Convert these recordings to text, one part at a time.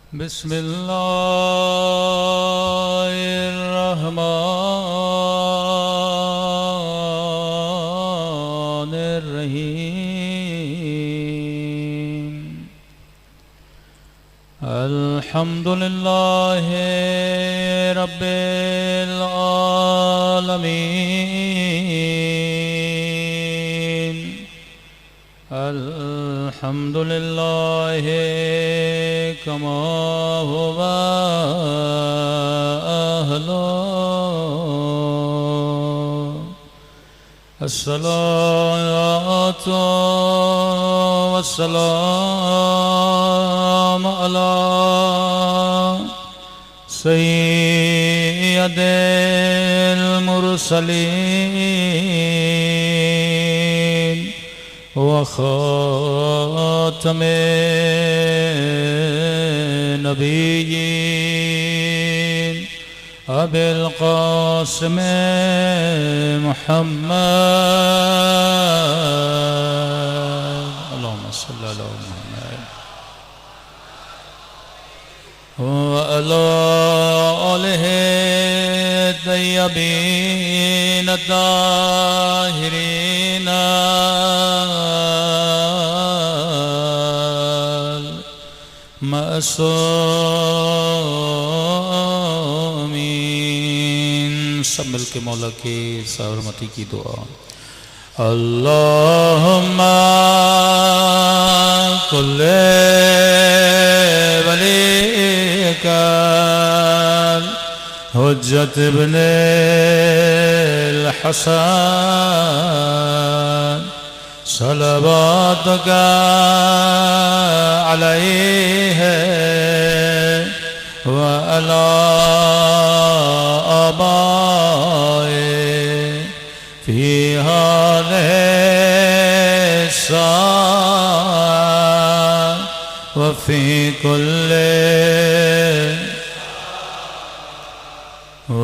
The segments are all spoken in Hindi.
बिस्मिल्लाहिर्रहमानिर्रहीम। अल्हम्दुलिल्लाहि रब्बिल आलमीन। अल्हम्दुलिल्लाहि कमा हुवा अहलो। अस्सलातु वस्सलामु अला सय्यदिल मुरसलीन व खातमिन नबिय्यीन अबिल क़ासिम मुहम्मद अल्लाहुम्मा सल्लि अला मुहम्मद व अला आलिहि तय्यबीन ताहिरीन मासूमीन। सब मिल के मौला की सरमती की दुआ। अल्लाहुम्मा कुल्ले वलीका हुज्जत इब्ने हसन सलवातुका अलैहि व अला आबाए फी हाज़िहि साअ व फी कुल्ली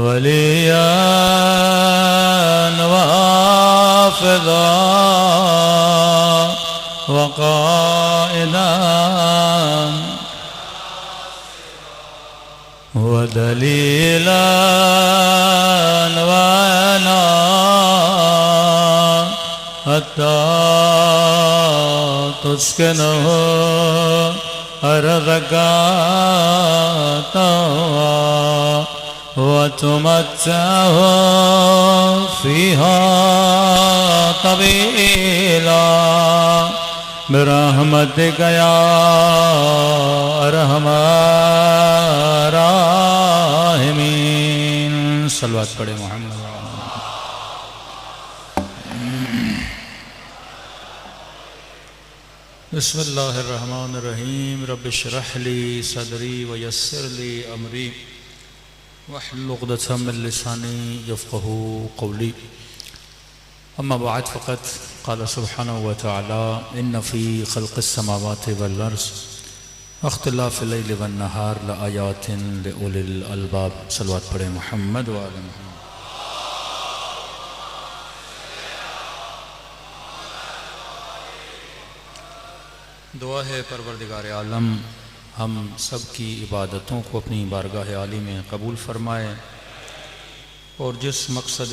वलिय्यन व हाफ़िज़ा व क़ाइदन व दलीलन व अनान हत्ता तुस्किनहु अर्ज़का व तुमत्तिअहु फ़ीहा तवीला बिरहमतिका या अरहमर राहिमीन। सल्लल्लाहु अलैहि मोहम्मद। बिस्मिल्लाहिर्रहमानिर्रहीम। रब्बि इश्रह ली सदरी व यस्सिर ली अमरी वहलुल उक़दतम मिन लिसानी यफ़क़हू क़ौली। अम्मा बअद फ़क़द क़ाल सुब्हानहु व तआला इन्न फ़ी ख़ल्क़िस समावाति वल अर्ज़ वख्तिलाफ़िल लैलि वन नहार लआयातिन लिउलिल अलबाब। सल्लल्लाहु अलैहि मुहम्मद व आले मुहम्मद। दुआ है परवरदिगार आलम हम सब की इबादतों को अपनी बारगाह आली में कबूल फरमाए और जिस मकसद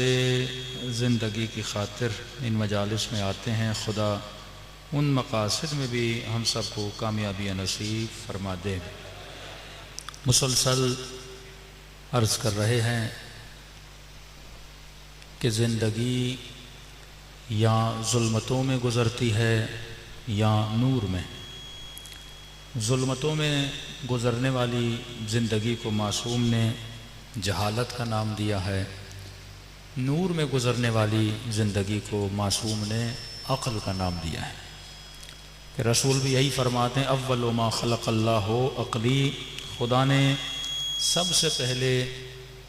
ज़िंदगी की खातिर इन मजालिस में आते हैं खुदा उन मकासद में भी हम सब को कामयाबी नसीब फरमा दे। मुसलसल अर्ज़ कर रहे हैं कि ज़िंदगी या ज़ुल्मतों में गुज़रती है या नूर में। ज़ुल्मतों में गुज़रने वाली ज़िंदगी को मासूम ने जहालत का नाम दिया है, नूर में गुज़रने वाली ज़िंदगी को मासूम ने अक़ल का नाम दिया है। कि रसूल भी यही फरमाते हैं अव्वलु मा ख़लक़ल्लाहु अक़ली, खुदा ने सबसे पहले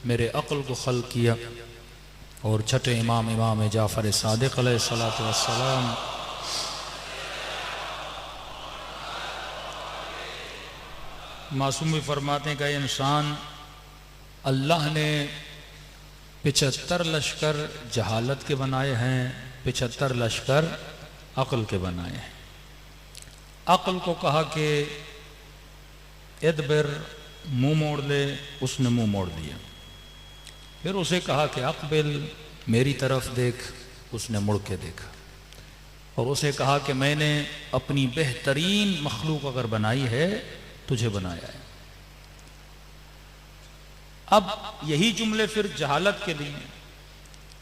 मेरे अक़ल को ख़ल्क़ किया। और छठे इमाम जाफ़र सादिक़ अलैहिस्सलातु वस्सलाम मासूम भी फरमाते हैं कि इंसान अल्लाह ने 75 लश्कर जहालत के बनाए हैं, 75 लश्कर अक़ल के बनाए हैं। अक़ल को कहा कि इदबिर, मुंह मोड़ ले। उसने मुंह मोड़ लिया। फिर उसे कहा कि अक़बिल, मेरी तरफ देख। उसने मुड़ के देखा और उसे कहा कि मैंने अपनी बेहतरीन मखलूक अगर बनाई है, तुझे बनाया है। अब यही जुमले फिर जहालत के लिए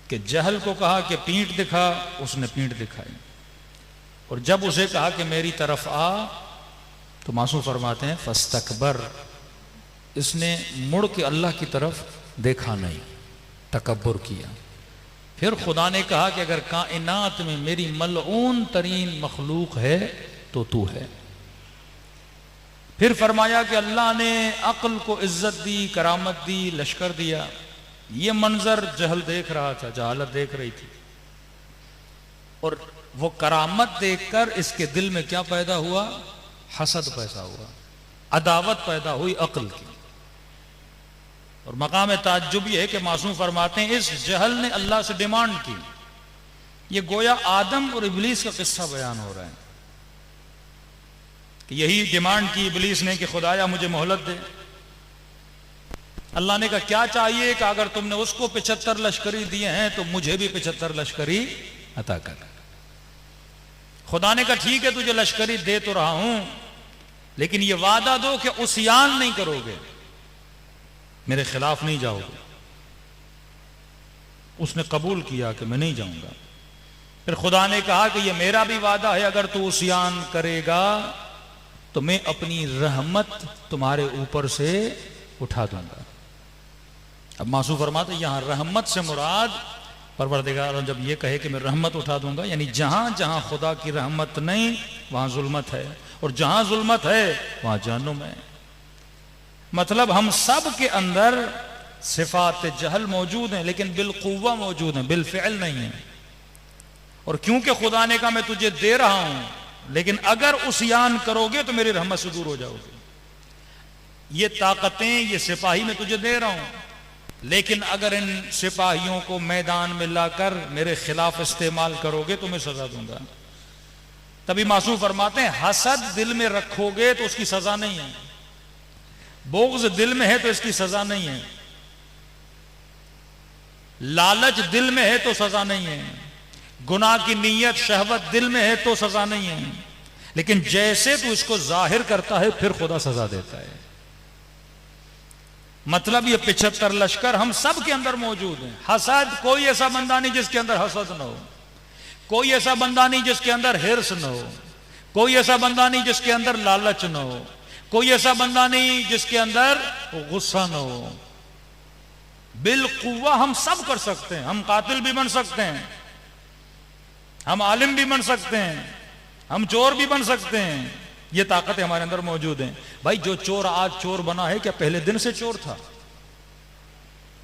कि जहल को कहा कि पीठ दिखा, उसने पीठ दिखाई। और जब उसे कहा कि मेरी तरफ आ, तो मासूम फरमाते हैं फस्तकबर, इसने मुड़ के अल्लाह की तरफ देखा नहीं, तकब्बुर किया। फिर खुदा ने कहा कि अगर कायनात में मेरी मलऊन तरीन मखलूक है तो तू है। फिर फरमाया कि अल्लाह ने अक्ल को इज्जत दी, करामत दी, लश्कर दिया। ये मंजर जहल देख रहा था, जहालत देख रही थी। और वो करामत देखकर इसके दिल में क्या पैदा हुआ? हसद पैदा हुआ, अदावत पैदा हुई अक्ल की। और मकाम ताज्जुब ये है कि मासूम फरमाते हैं इस जहल ने अल्लाह से डिमांड की। ये गोया आदम और इब्लीस का किस्सा बयान हो रहा है कि यही डिमांड की इब्लीस ने कि खुदाया मुझे मोहलत दे। अल्लाह ने कहा क्या चाहिए? कि अगर तुमने उसको 75 लश्करी दिए हैं तो मुझे भी 75 लश्करी अता कर। खुदा ने कहा ठीक है, तुझे लश्करी दे तो रहा हूं, लेकिन ये वादा दो कि उस्यान नहीं करोगे, मेरे खिलाफ नहीं जाओगे। उसने कबूल किया कि मैं नहीं जाऊंगा। फिर खुदा ने कहा कि ये मेरा भी वादा है, अगर तू उस्यान करेगा तो मैं अपनी रहमत तुम्हारे ऊपर से उठा दूंगा। अब मासूम फरमाते यहां रहमत से मुराद परवरदिगार जब ये कहे कि मैं रहमत उठा दूंगा, यानी जहां जहां खुदा की रहमत नहीं वहां जुल्मत है, और जहां जुल्मत है वहां जहन्नुम है। मतलब हम सब के अंदर सिफात जहल मौजूद हैं, लेकिन बिलकुव्वा मौजूद हैं, बिलफिल नहीं है। और क्योंकि खुदा ने कहा मैं तुझे दे रहा हूं, लेकिन अगर उस्यान करोगे तो मेरी रहमत से दूर हो जाओगे। ये ताकतें, ये सिपाही मैं तुझे दे रहा हूं, लेकिन अगर इन सिपाहियों को मैदान में लाकर मेरे खिलाफ इस्तेमाल करोगे तो मैं सजा दूंगा। तभी मासूम फरमाते हैं हसद दिल में रखोगे तो उसकी सजा नहीं है, बोग़्ज़ दिल में है तो इसकी सजा नहीं है, लालच दिल में है तो सजा नहीं है, गुनाह की नीयत शहवत दिल में है तो सजा नहीं है। लेकिन जैसे तू इसको जाहिर करता है फिर खुदा सजा देता है। मतलब ये 75 लश्कर हम सब के अंदर मौजूद हैं। हसद, कोई ऐसा बंदा नहीं जिसके अंदर हसद ना हो, कोई ऐसा बंदा नहीं जिसके अंदर हिर्स ना हो, कोई ऐसा बंदा नहीं जिसके अंदर लालच ना हो, कोई ऐसा बंदा नहीं जिसके अंदर गुस्सा ना हो। बिलकुव्वा हम सब कर सकते हैं। हम कातिल भी बन सकते हैं, हम आलिम भी बन सकते हैं, हम चोर भी बन सकते हैं। ये ताकतें हमारे अंदर मौजूद हैं। भाई जो चोर आज चोर बना है क्या पहले दिन से चोर था?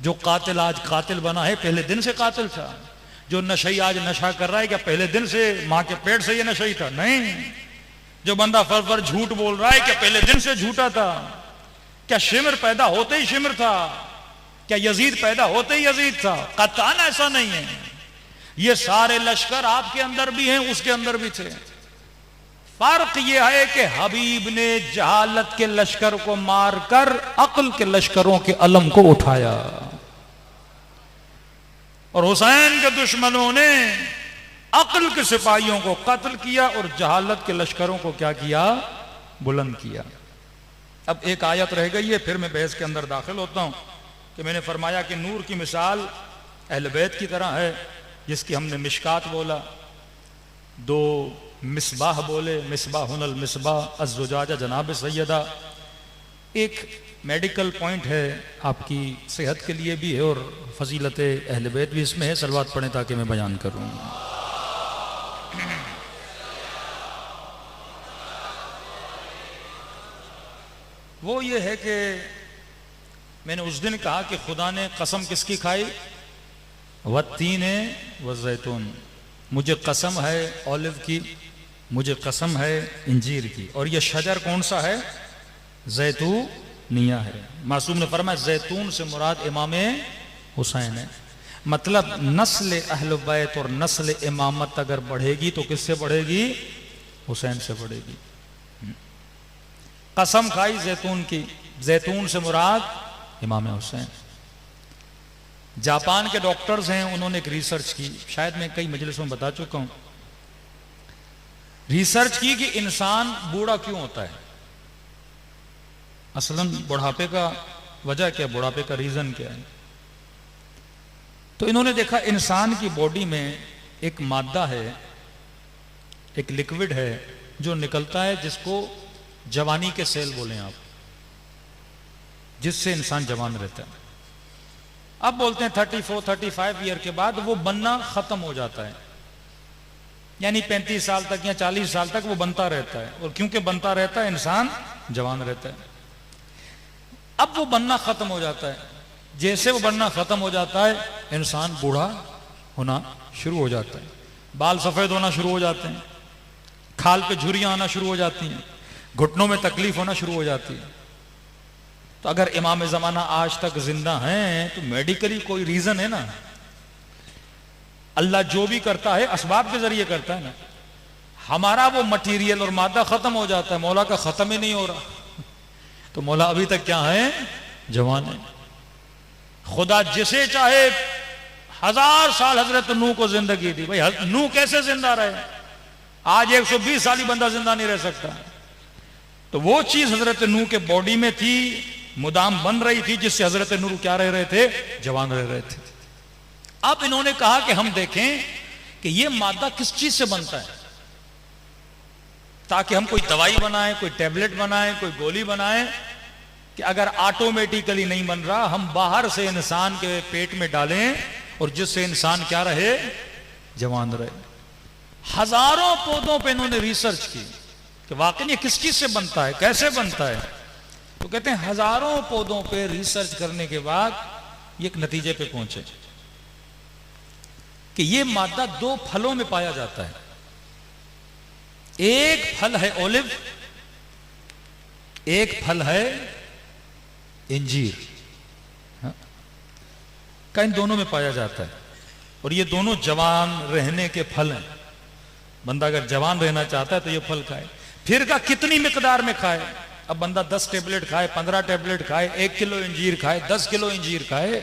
जो कातिल आज कातिल बना है पहले दिन से कातिल था? जो नशई आज नशा कर रहा है क्या पहले दिन से मां के पेट से ये नशई था? नहीं। जो बंदा फर झूठ बोल रहा है क्या पहले दिन से झूठा था? क्या शिमर पैदा होते ही शिमर था? क्या यजीद पैदा होते ही यजीद था? कतन ऐसा नहीं है। ये सारे लश्कर आपके अंदर भी हैं, उसके अंदर भी थे। फर्क यह है कि हबीब ने जहालत के लश्कर को मारकर अक्ल के लश्करों के अलम को उठाया, और हुसैन के दुश्मनों ने अक्ल के सिपाहियों को कत्ल किया और जहालत के लश्करों को क्या किया? बुलंद किया। अब एक आयत रह गई है, फिर मैं बहस के अंदर दाखिल होता हूं कि मैंने फरमाया कि नूर की मिसाल अहले बैत की तरह है, जिसकी हमने मिशकात बोला, दो मिसबाह बोले, मिसबाहुल मिसबाह अज़्ज़ुजाजा जनाब सैयदा। एक मेडिकल पॉइंट है, आपकी सेहत के लिए भी है और फजीलत अहले बैत भी इसमें है। सलवात पढ़ें ताकि मैं बयान करूँ। वो ये है कि मैंने उस दिन कहा कि खुदा ने कसम किसकी खाई? वत्तीन व ज़ैतून। मुझे कसम है ऑलिव की, मुझे कसम है इंजीर की। और ये शजर कौन सा है? ज़ैतूनिया है। मासूम ने फरमाया ज़ैतून से मुराद इमाम हुसैन है। मतलब नस्ल अहल बैत और नस्ल इमामत अगर बढ़ेगी तो किससे बढ़ेगी? हुसैन से बढ़ेगी। कसम खाई जैतून की, जैतून से मुराद इमाम हुसैन। जापान के डॉक्टर्स हैं, उन्होंने एक रिसर्च की, शायद मैं कई मजलिसों में बता चुका हूं, रिसर्च की कि इंसान बूढ़ा क्यों होता है, असलन बुढ़ापे का वजह क्या, बुढ़ापे का रीजन क्या है। तो इन्होंने देखा इंसान की बॉडी में एक मादा है, एक लिक्विड है जो निकलता है, जिसको जवानी के सेल बोलें आप, जिससे इंसान जवान रहता है। अब बोलते हैं 34-35 ईयर के बाद वो बनना खत्म हो जाता है, यानी 35 साल तक या 40 साल तक वो बनता रहता है, और क्योंकि बनता रहता है इंसान जवान रहता है। अब वो बनना खत्म हो जाता है, जैसे वो बनना खत्म हो जाता है इंसान बूढ़ा होना शुरू हो जाता है, बाल सफेद होना शुरू हो जाते हैं, खाल पे झुर्रियां आना शुरू हो जाती हैं, घुटनों में तकलीफ होना शुरू हो जाती है। तो अगर इमाम जमाना आज तक जिंदा हैं तो मेडिकली कोई रीजन है ना, अल्लाह जो भी करता है असबाब के जरिए करता है ना। हमारा वो मटीरियल और मादा खत्म हो जाता है, मौला का खत्म ही नहीं हो रहा, तो मौला अभी तक क्या है, जवान है। खुदा जिसे चाहे 1000 साल हजरत नूह को जिंदगी दी, भाई नूह कैसे जिंदा रहे, आज 120 साल ही बंदा जिंदा नहीं रह सकता। तो वो चीज हजरत नूह के बॉडी में थी, मुदाम बन रही थी, जिससे हजरत नूह क्या रह रहे थे, जवान रह रहे थे। अब इन्होंने कहा कि हम देखें कि ये मादा किस चीज से बनता है, ताकि हम कोई दवाई बनाएं, कोई टैबलेट बनाएं, कोई गोली बनाएं, कि अगर ऑटोमेटिकली नहीं बन रहा, हम बाहर से इंसान के पेट में डालें और जिससे इंसान क्या रहे, जवान रहे। हजारों पौधों पे इन्होंने रिसर्च की कि वाकई ये किस चीज से बनता है, कैसे बनता है। तो कहते हैं हजारों पौधों पे रिसर्च करने के बाद ये एक नतीजे पे पहुंचे कि ये मादा 2 फलों में पाया जाता है। एक फल है ओलिव, एक फल है इंजीर, हाँ? का इन दोनों में पाया जाता है, और ये दोनों जवान रहने के फल हैं। बंदा अगर जवान रहना चाहता है तो ये फल खाए। फिर का कितनी मिकदार में खाए, अब बंदा 10 टेबलेट खाए, 15 टेबलेट खाए, 1 किलो इंजीर खाए, 10 किलो इंजीर खाए,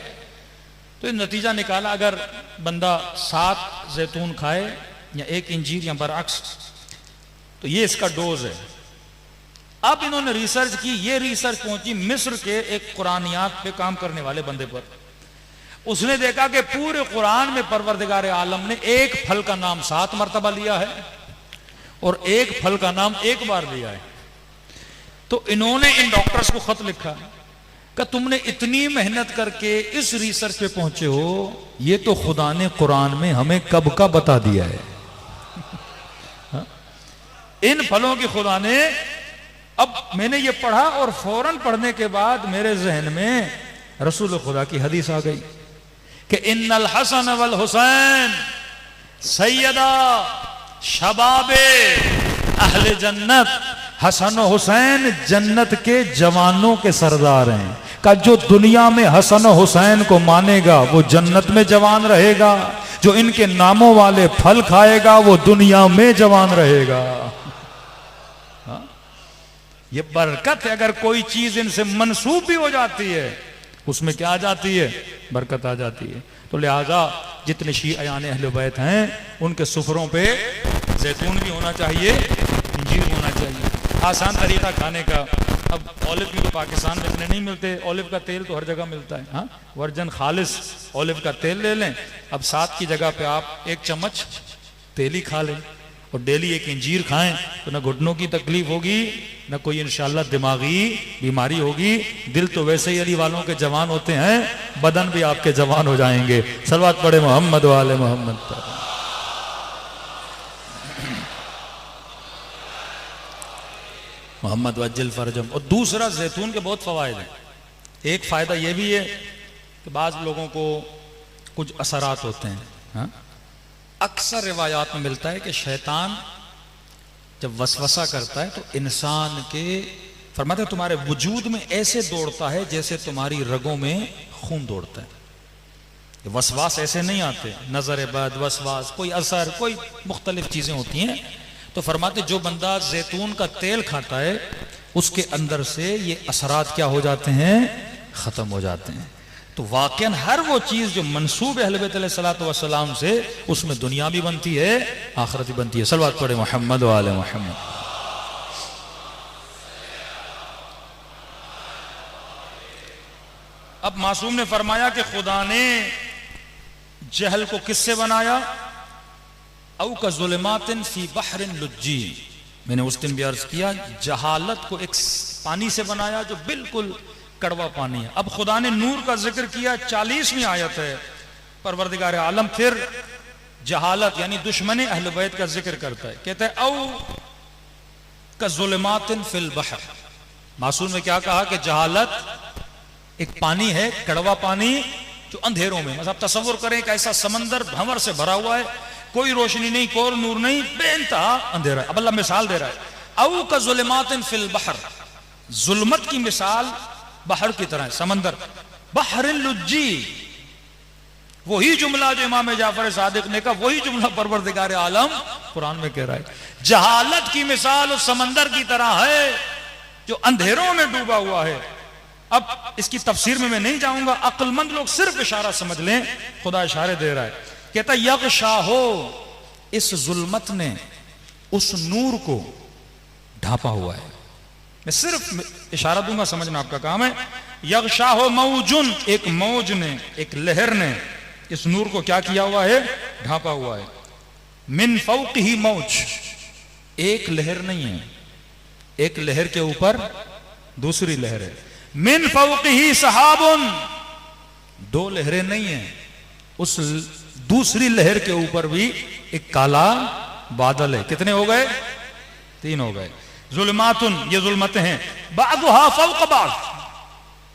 तो नतीजा निकाला अगर बंदा 7 जैतून खाए या 1 इंजीर या बरअक्स, तो ये इसका डोज है। अब इन्होंने रिसर्च की, ये रिसर्च पहुंची मिस्र के एक कुरानियात पे काम करने वाले बंदे पर। उसने देखा कि पूरे कुरान में परवरदिगार आलम ने एक फल का नाम 7 मरतबा लिया है और एक फल का नाम 1 बार लिया है। तो इन्होंने इन डॉक्टर्स को खत लिखा कि तुमने इतनी मेहनत करके इस रिसर्च पे पहुंचे हो, ये तो खुदा ने कुरान में हमें कब का बता दिया है। इन फलों की खुदा ने, अब मैंने ये पढ़ा और फौरन पढ़ने के बाद मेरे जहन में रसूल खुदा की हदीस आ गई कि इन्नल हसन वल हुसैन सैयदा शबाबे अहले जन्नत। हसन हुसैन जन्नत के जवानों के सरदार हैं। का जो दुनिया में हसन हुसैन को मानेगा वो जन्नत में जवान रहेगा, जो इनके नामों वाले फल खाएगा वो दुनिया में जवान रहेगा। ये बरकत है, अगर कोई चीज इनसे मंसूब भी हो जाती है उसमें क्या आ जाती है, बरकत आ जाती है। तो लिहाजा जितने शीआयान अहले बैत हैं उनके सुफरों पे जैतून भी होना चाहिए, इंजीर होना चाहिए। आसान तरीका खाने का, अब ऑलिव भी तो पाकिस्तान में इतने नहीं मिलते, ऑलिव का तेल तो हर जगह मिलता है, हाँ, वर्जन खालिस ऑलिव का तेल ले लें। अब 7 की जगह पे आप 1 चम्मच तेल ही खा लें और डेली 1 इंजीर खाएं, तो ना घुटनों की तकलीफ होगी, ना कोई इंशाल्लाह दिमागी बीमारी होगी। दिल तो वैसे ही अली वालों के जवान होते हैं, बदन भी आपके जवान हो जाएंगे। सलवात पढ़े मोहम्मद वाले मोहम्मद पर। मोहम्मद वज्जिल फरजम। और दूसरा, जैतून के बहुत फवायद हैं। एक फायदा यह भी है कि बाज़ लोगों को कुछ असरात होते हैं, हाँ? अक्सर रिवायात में मिलता है कि शैतान जब वसवसा करता है तो इंसान के, फरमाते हैं, तुम्हारे वजूद में ऐसे दौड़ता है जैसे तुम्हारी रगों में खून दौड़ता है। वसवास ऐसे नहीं आते, नजर बद, वसवास, कोई असर, कोई मुख्तलिफ चीजें होती हैं। तो फरमाते जो बंदा जैतून का तेल खाता है उसके अंदर से ये असरात क्या हो जाते हैं, खत्म हो जाते हैं। तो वाकईन हर वो चीज जो मंसूब है अहले बैत अलैहिस्सलातु वस्सलाम से, उसमें दुनिया भी बनती है, आखिरत भी बनती है। सल्लल्लाहु अलैहि मोहम्मद व आले मोहम्मद। अब मासूम ने फरमाया कि खुदा ने जहल को किससे बनाया, औ का ज़ुल्मातिन फी बहरिन लुज्जी। मैंने उस दिन भी अर्ज किया, जहालत को एक पानी से बनाया जो बिल्कुल कड़वा पानी है। अब खुदा ने नूर का जिक्र किया, 40वीं आयत है, परवरदिगार आलम फिर जहालत यानी दुश्मन अहले बैत का जिक्र करता है, कहता है औ का ज़ुल्मातिन फिल बहर। मासूम ने क्या कहा कि जहालत एक पानी है, कड़वा पानी जो अंधेरों में, मतलब तसव्वुर करें कि ऐसा समंदर भंवर से भरा हुआ है, कोई रोशनी नहीं, कोई नूर नहीं, बेइंतहा अंधेरा है। अब अल्लाह मिसाल दे रहा है, औ का ज़ुल्मातिन फिल बहर, जुल्मत की मिसाल बहर की तरह है, समंदर। बहरिन लुज्जी, वही जुमला जो इमाम जाफर सादिक ने कहा, वही जुमला परवरदिगार आलम कुरान में कह रहा है। जहालत की मिसाल उस समंदर की तरह है जो अंधेरों में डूबा हुआ है। अब इसकी तफसीर में मैं नहीं जाऊंगा, अक्लमंद लोग सिर्फ इशारा समझ लें, खुदा इशारे दे रहा है, कहता यग़शाहो, इस जुल्मत ने उस नूर को ढांपा हुआ है। मैं सिर्फ इशारा दूंगा, समझना आपका काम है। यग़शाहो मौजुन, एक मौज ने, एक लहर ने इस नूर को क्या किया हुआ है, ढांपा हुआ है। मिन फौक़िही मौज, एक लहर नहीं है, एक लहर के ऊपर दूसरी लहर है। मिन फौक़िही सहाबुन, दो लहरें नहीं है, उस दूसरी लहर के ऊपर भी एक काला बादल है। कितने हो गए, 3 हो गए। जुल्मातुन, ये जुल्मतें हैं, बादुहा फौक़ बाद,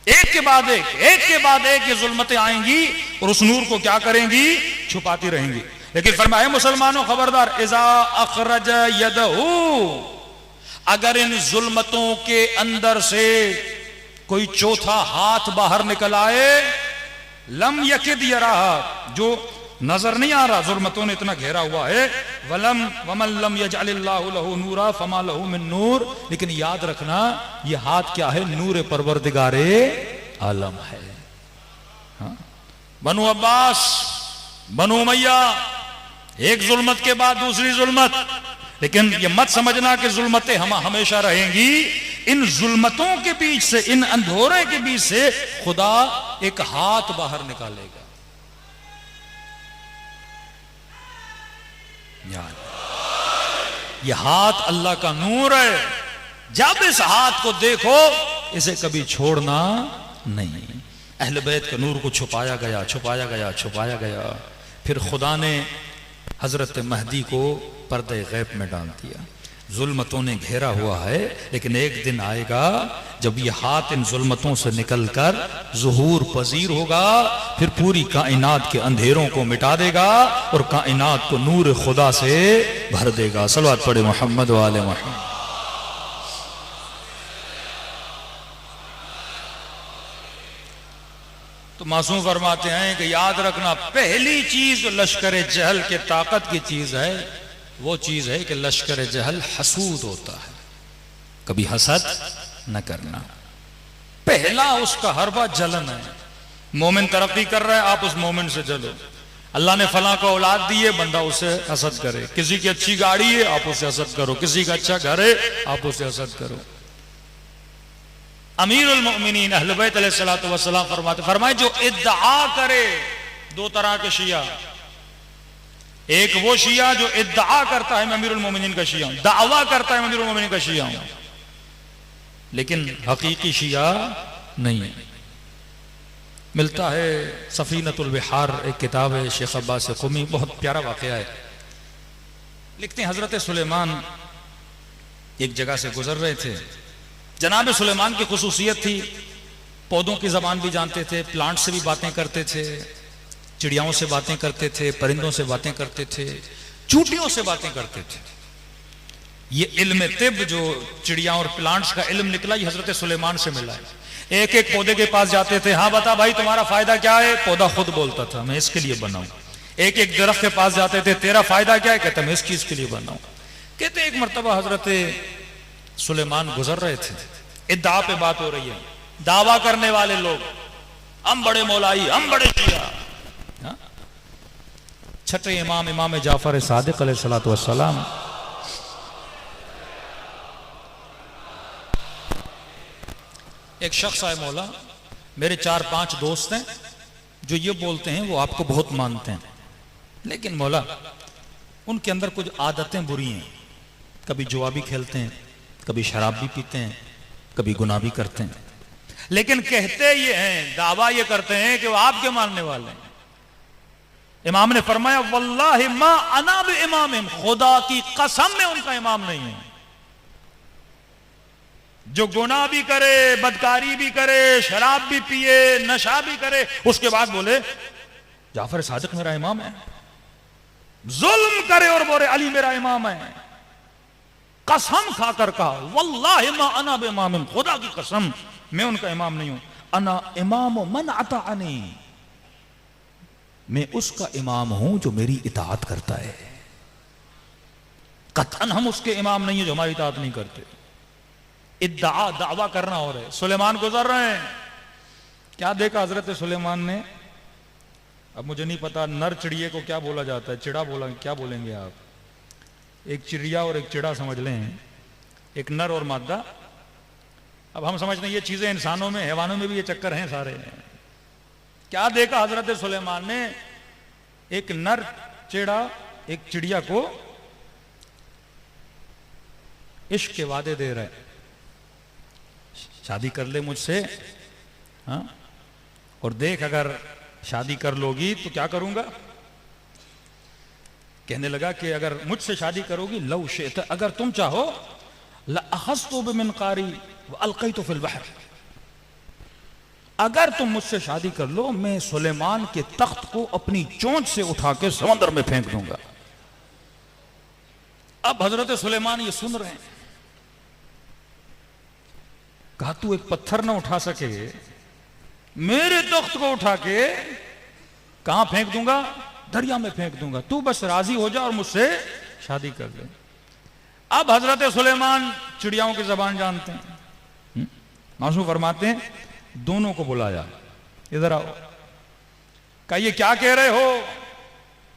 एक के बाद एक, एक के बाद एक ये जुल्मतें आएंगी और उस नूर को क्या करेंगी, छुपाती रहेंगी। लेकिन फरमाया मुसलमानों खबरदार, इज़ा अखरज यदहू, अगर इन जुल्मतों के अंदर से कोई चौथा हाथ बाहर निकल आए, लम यकिद यराहा, जो नजर नहीं आ रहा, जुल्मतों ने इतना घेरा हुआ है, वलम वमन लम यजअलिल्लाहु लहू नूरा फमा लहू मिन नूर। लेकिन याद रखना, ये हाथ क्या है, नूर परवरदिगारे आलम है। हाँ? बनु अब्बास, बनु उमैया, एक जुल्मत के बाद दूसरी जुल्मत। लेकिन ये मत समझना कि जुल्मतें हम हमेशा रहेंगी। इन जुल्मतों के बीच से, इन अंधोरे के बीच से खुदा एक हाथ बाहर निकालेगा। यह हाथ अल्लाह का नूर है, जब इस हाथ को देखो इसे कभी छोड़ना नहीं। अहले बैत के नूर को छुपाया गया, छुपाया गया, छुपाया गया। फिर खुदा ने हजरत महदी को पर्दे गैब में डाल दिया। जुल्मतों ने घेरा हुआ है, लेकिन एक दिन आएगा जब यह हाथ इन जुल्मतों से निकलकर ज़ुहूर पजीर होगा, फिर पूरी कायनात के अंधेरों को मिटा देगा और कायनात को नूर खुदा से भर देगा। सलवात पढ़े मोहम्मद व आले मोहम्मद। तो मासूम फरमाते हैं कि याद रखना, पहली चीज जो लश्कर जहल के ताकत की चीज है, वो चीज है कि लश्कर जहल हसूद होता है। कभी हसद न करना, पहला उसका हरबा जलन है। मोमिन तरक्की कर रहा है, आप उस मोमिन से जलो। अल्लाह ने फला को औलाद दी है, बंदा उसे हसद करे। किसी की अच्छी गाड़ी है, आप उसे हसद करो। किसी का अच्छा घर है, आप उसे हसद करो। अमीरुल मोमिनीन अहले बैत अलैहिस्सलातु वस्सलाम फरमाए जो इद्दा करे, 2 तरह के शिया। एक वो शिया जो इद्दा करता है मैं अमीरुल मोमिनीन का शिया हूं, दावा करता है मैं अमीरुल मोमिनीन का शिया हूं, लेकिन हकीकी शिया नहीं है। मिलता है सफीनतुल बिहार, एक किताब है शेख अब्बास क़ुमी, बहुत प्यारा वाक़या है। लिखते हैं हजरत सुलेमान एक जगह से गुजर रहे थे। जनाब सुलेमान की खुसूसियत थी, पौधों की जबान भी जानते थे, प्लांट से भी बातें करते थे, चिड़ियाओं से बातें करते थे, परिंदों से बातें करते थे, चूटियों से बातें करते थे। ये इल्म तिब जो चिड़िया और प्लांट्स का इल्म निकला, ये हजरत सुलेमान से मिला है। एक एक पौधे के पास जाते थे, हाँ बता भाई तुम्हारा फायदा क्या है? पौधा खुद बोलता था मैं इसके लिए बनाऊं। एक एक दरख्त के पास जाते थे, तेरा फायदा क्या है? कहता मैं इस चीज के लिए बनाऊं। कहते एक मरतबा हजरत सुलेमान गुजर रहे थे, इद्दा पे बात हो रही है, दावा करने वाले लोग, हम बड़े मौलाई, हम बड़े शिया। हाँ? छठे इमाम इमाम जाफर सादिक अलैहिस्सलातु वस्सलाम एक शख्स आए, मौला मेरे 4-5 दोस्त हैं जो ये बोलते हैं वो आपको बहुत मानते हैं, लेकिन मौला उनके अंदर कुछ आदतें बुरी हैं, कभी जुआ भी खेलते हैं, कभी शराब भी पीते हैं, कभी गुनाह भी करते हैं, लेकिन कहते ये हैं, दावा ये करते हैं कि वो आपके मानने वाले हैं। इमाम ने फरमाया वल्लाहि मा अना बि इमाम, खुदा की कसम में उनका इमाम नहीं है। जो गुनाह भी करे, बदकारी भी करे, शराब भी पिए, नशा भी करे, उसके बाद बोले जाफर सादिक मेरा इमाम है, जुल्म करे और बोले अली मेरा इमाम है, कसम खाकर कहा वल्लाहि मा अना बि इमाम, खुदा की कसम मैं उनका इमाम नहीं हूं, अना इमाम मन अताअनी, मैं उसका इमाम हूं जो मेरी इताअत करता है। कतन हम उसके इमाम नहीं है जो हमारी इताअत नहीं करते। इद्दा, दावा करना हो रहे। सुलेमान गुजर रहे हैं, क्या देखा हजरत सुलेमान ने? अब मुझे नहीं पता नर चिड़िए को क्या बोला जाता है, चिड़ा बोला, क्या बोलेंगे आप? एक चिड़िया और एक चिड़ा समझ लें, एक नर और मादा। अब हम समझते हैं ये चीजें इंसानों में, हैवानों में भी ये चक्कर हैं सारे। क्या देखा हजरत सुलेमान ने? एक नर चिड़ा एक चिड़िया को इश्क के वादे दे रहे, शादी कर ले मुझसे, हाँ, और देख अगर शादी कर लोगी तो क्या करूंगा। कहने लगा कि अगर मुझसे शादी करोगी, लौ शित, अगर तुम चाहो, लअखज़्तु बिमिनक़ारी व अलक़ैतु फ़िल बहर, अगर तुम मुझसे शादी कर लो, मैं सुलेमान के तख्त को अपनी चोंच से उठा के समंदर में फेंक दूंगा। अब हजरत सुलेमान ये सुन रहे हैं, कहा तू एक पत्थर ना उठा सके, मेरे तख्त को उठा के कहां फेंक दूंगा? दरिया में फेंक दूंगा, तू बस राजी हो जा और मुझसे शादी कर ले। अब हजरत सुलेमान चिड़ियाओं की जबान जानते हैं, मासूम फरमाते हैं दोनों को बुलाया, इधर आओ। कहा ये क्या कह रहे हो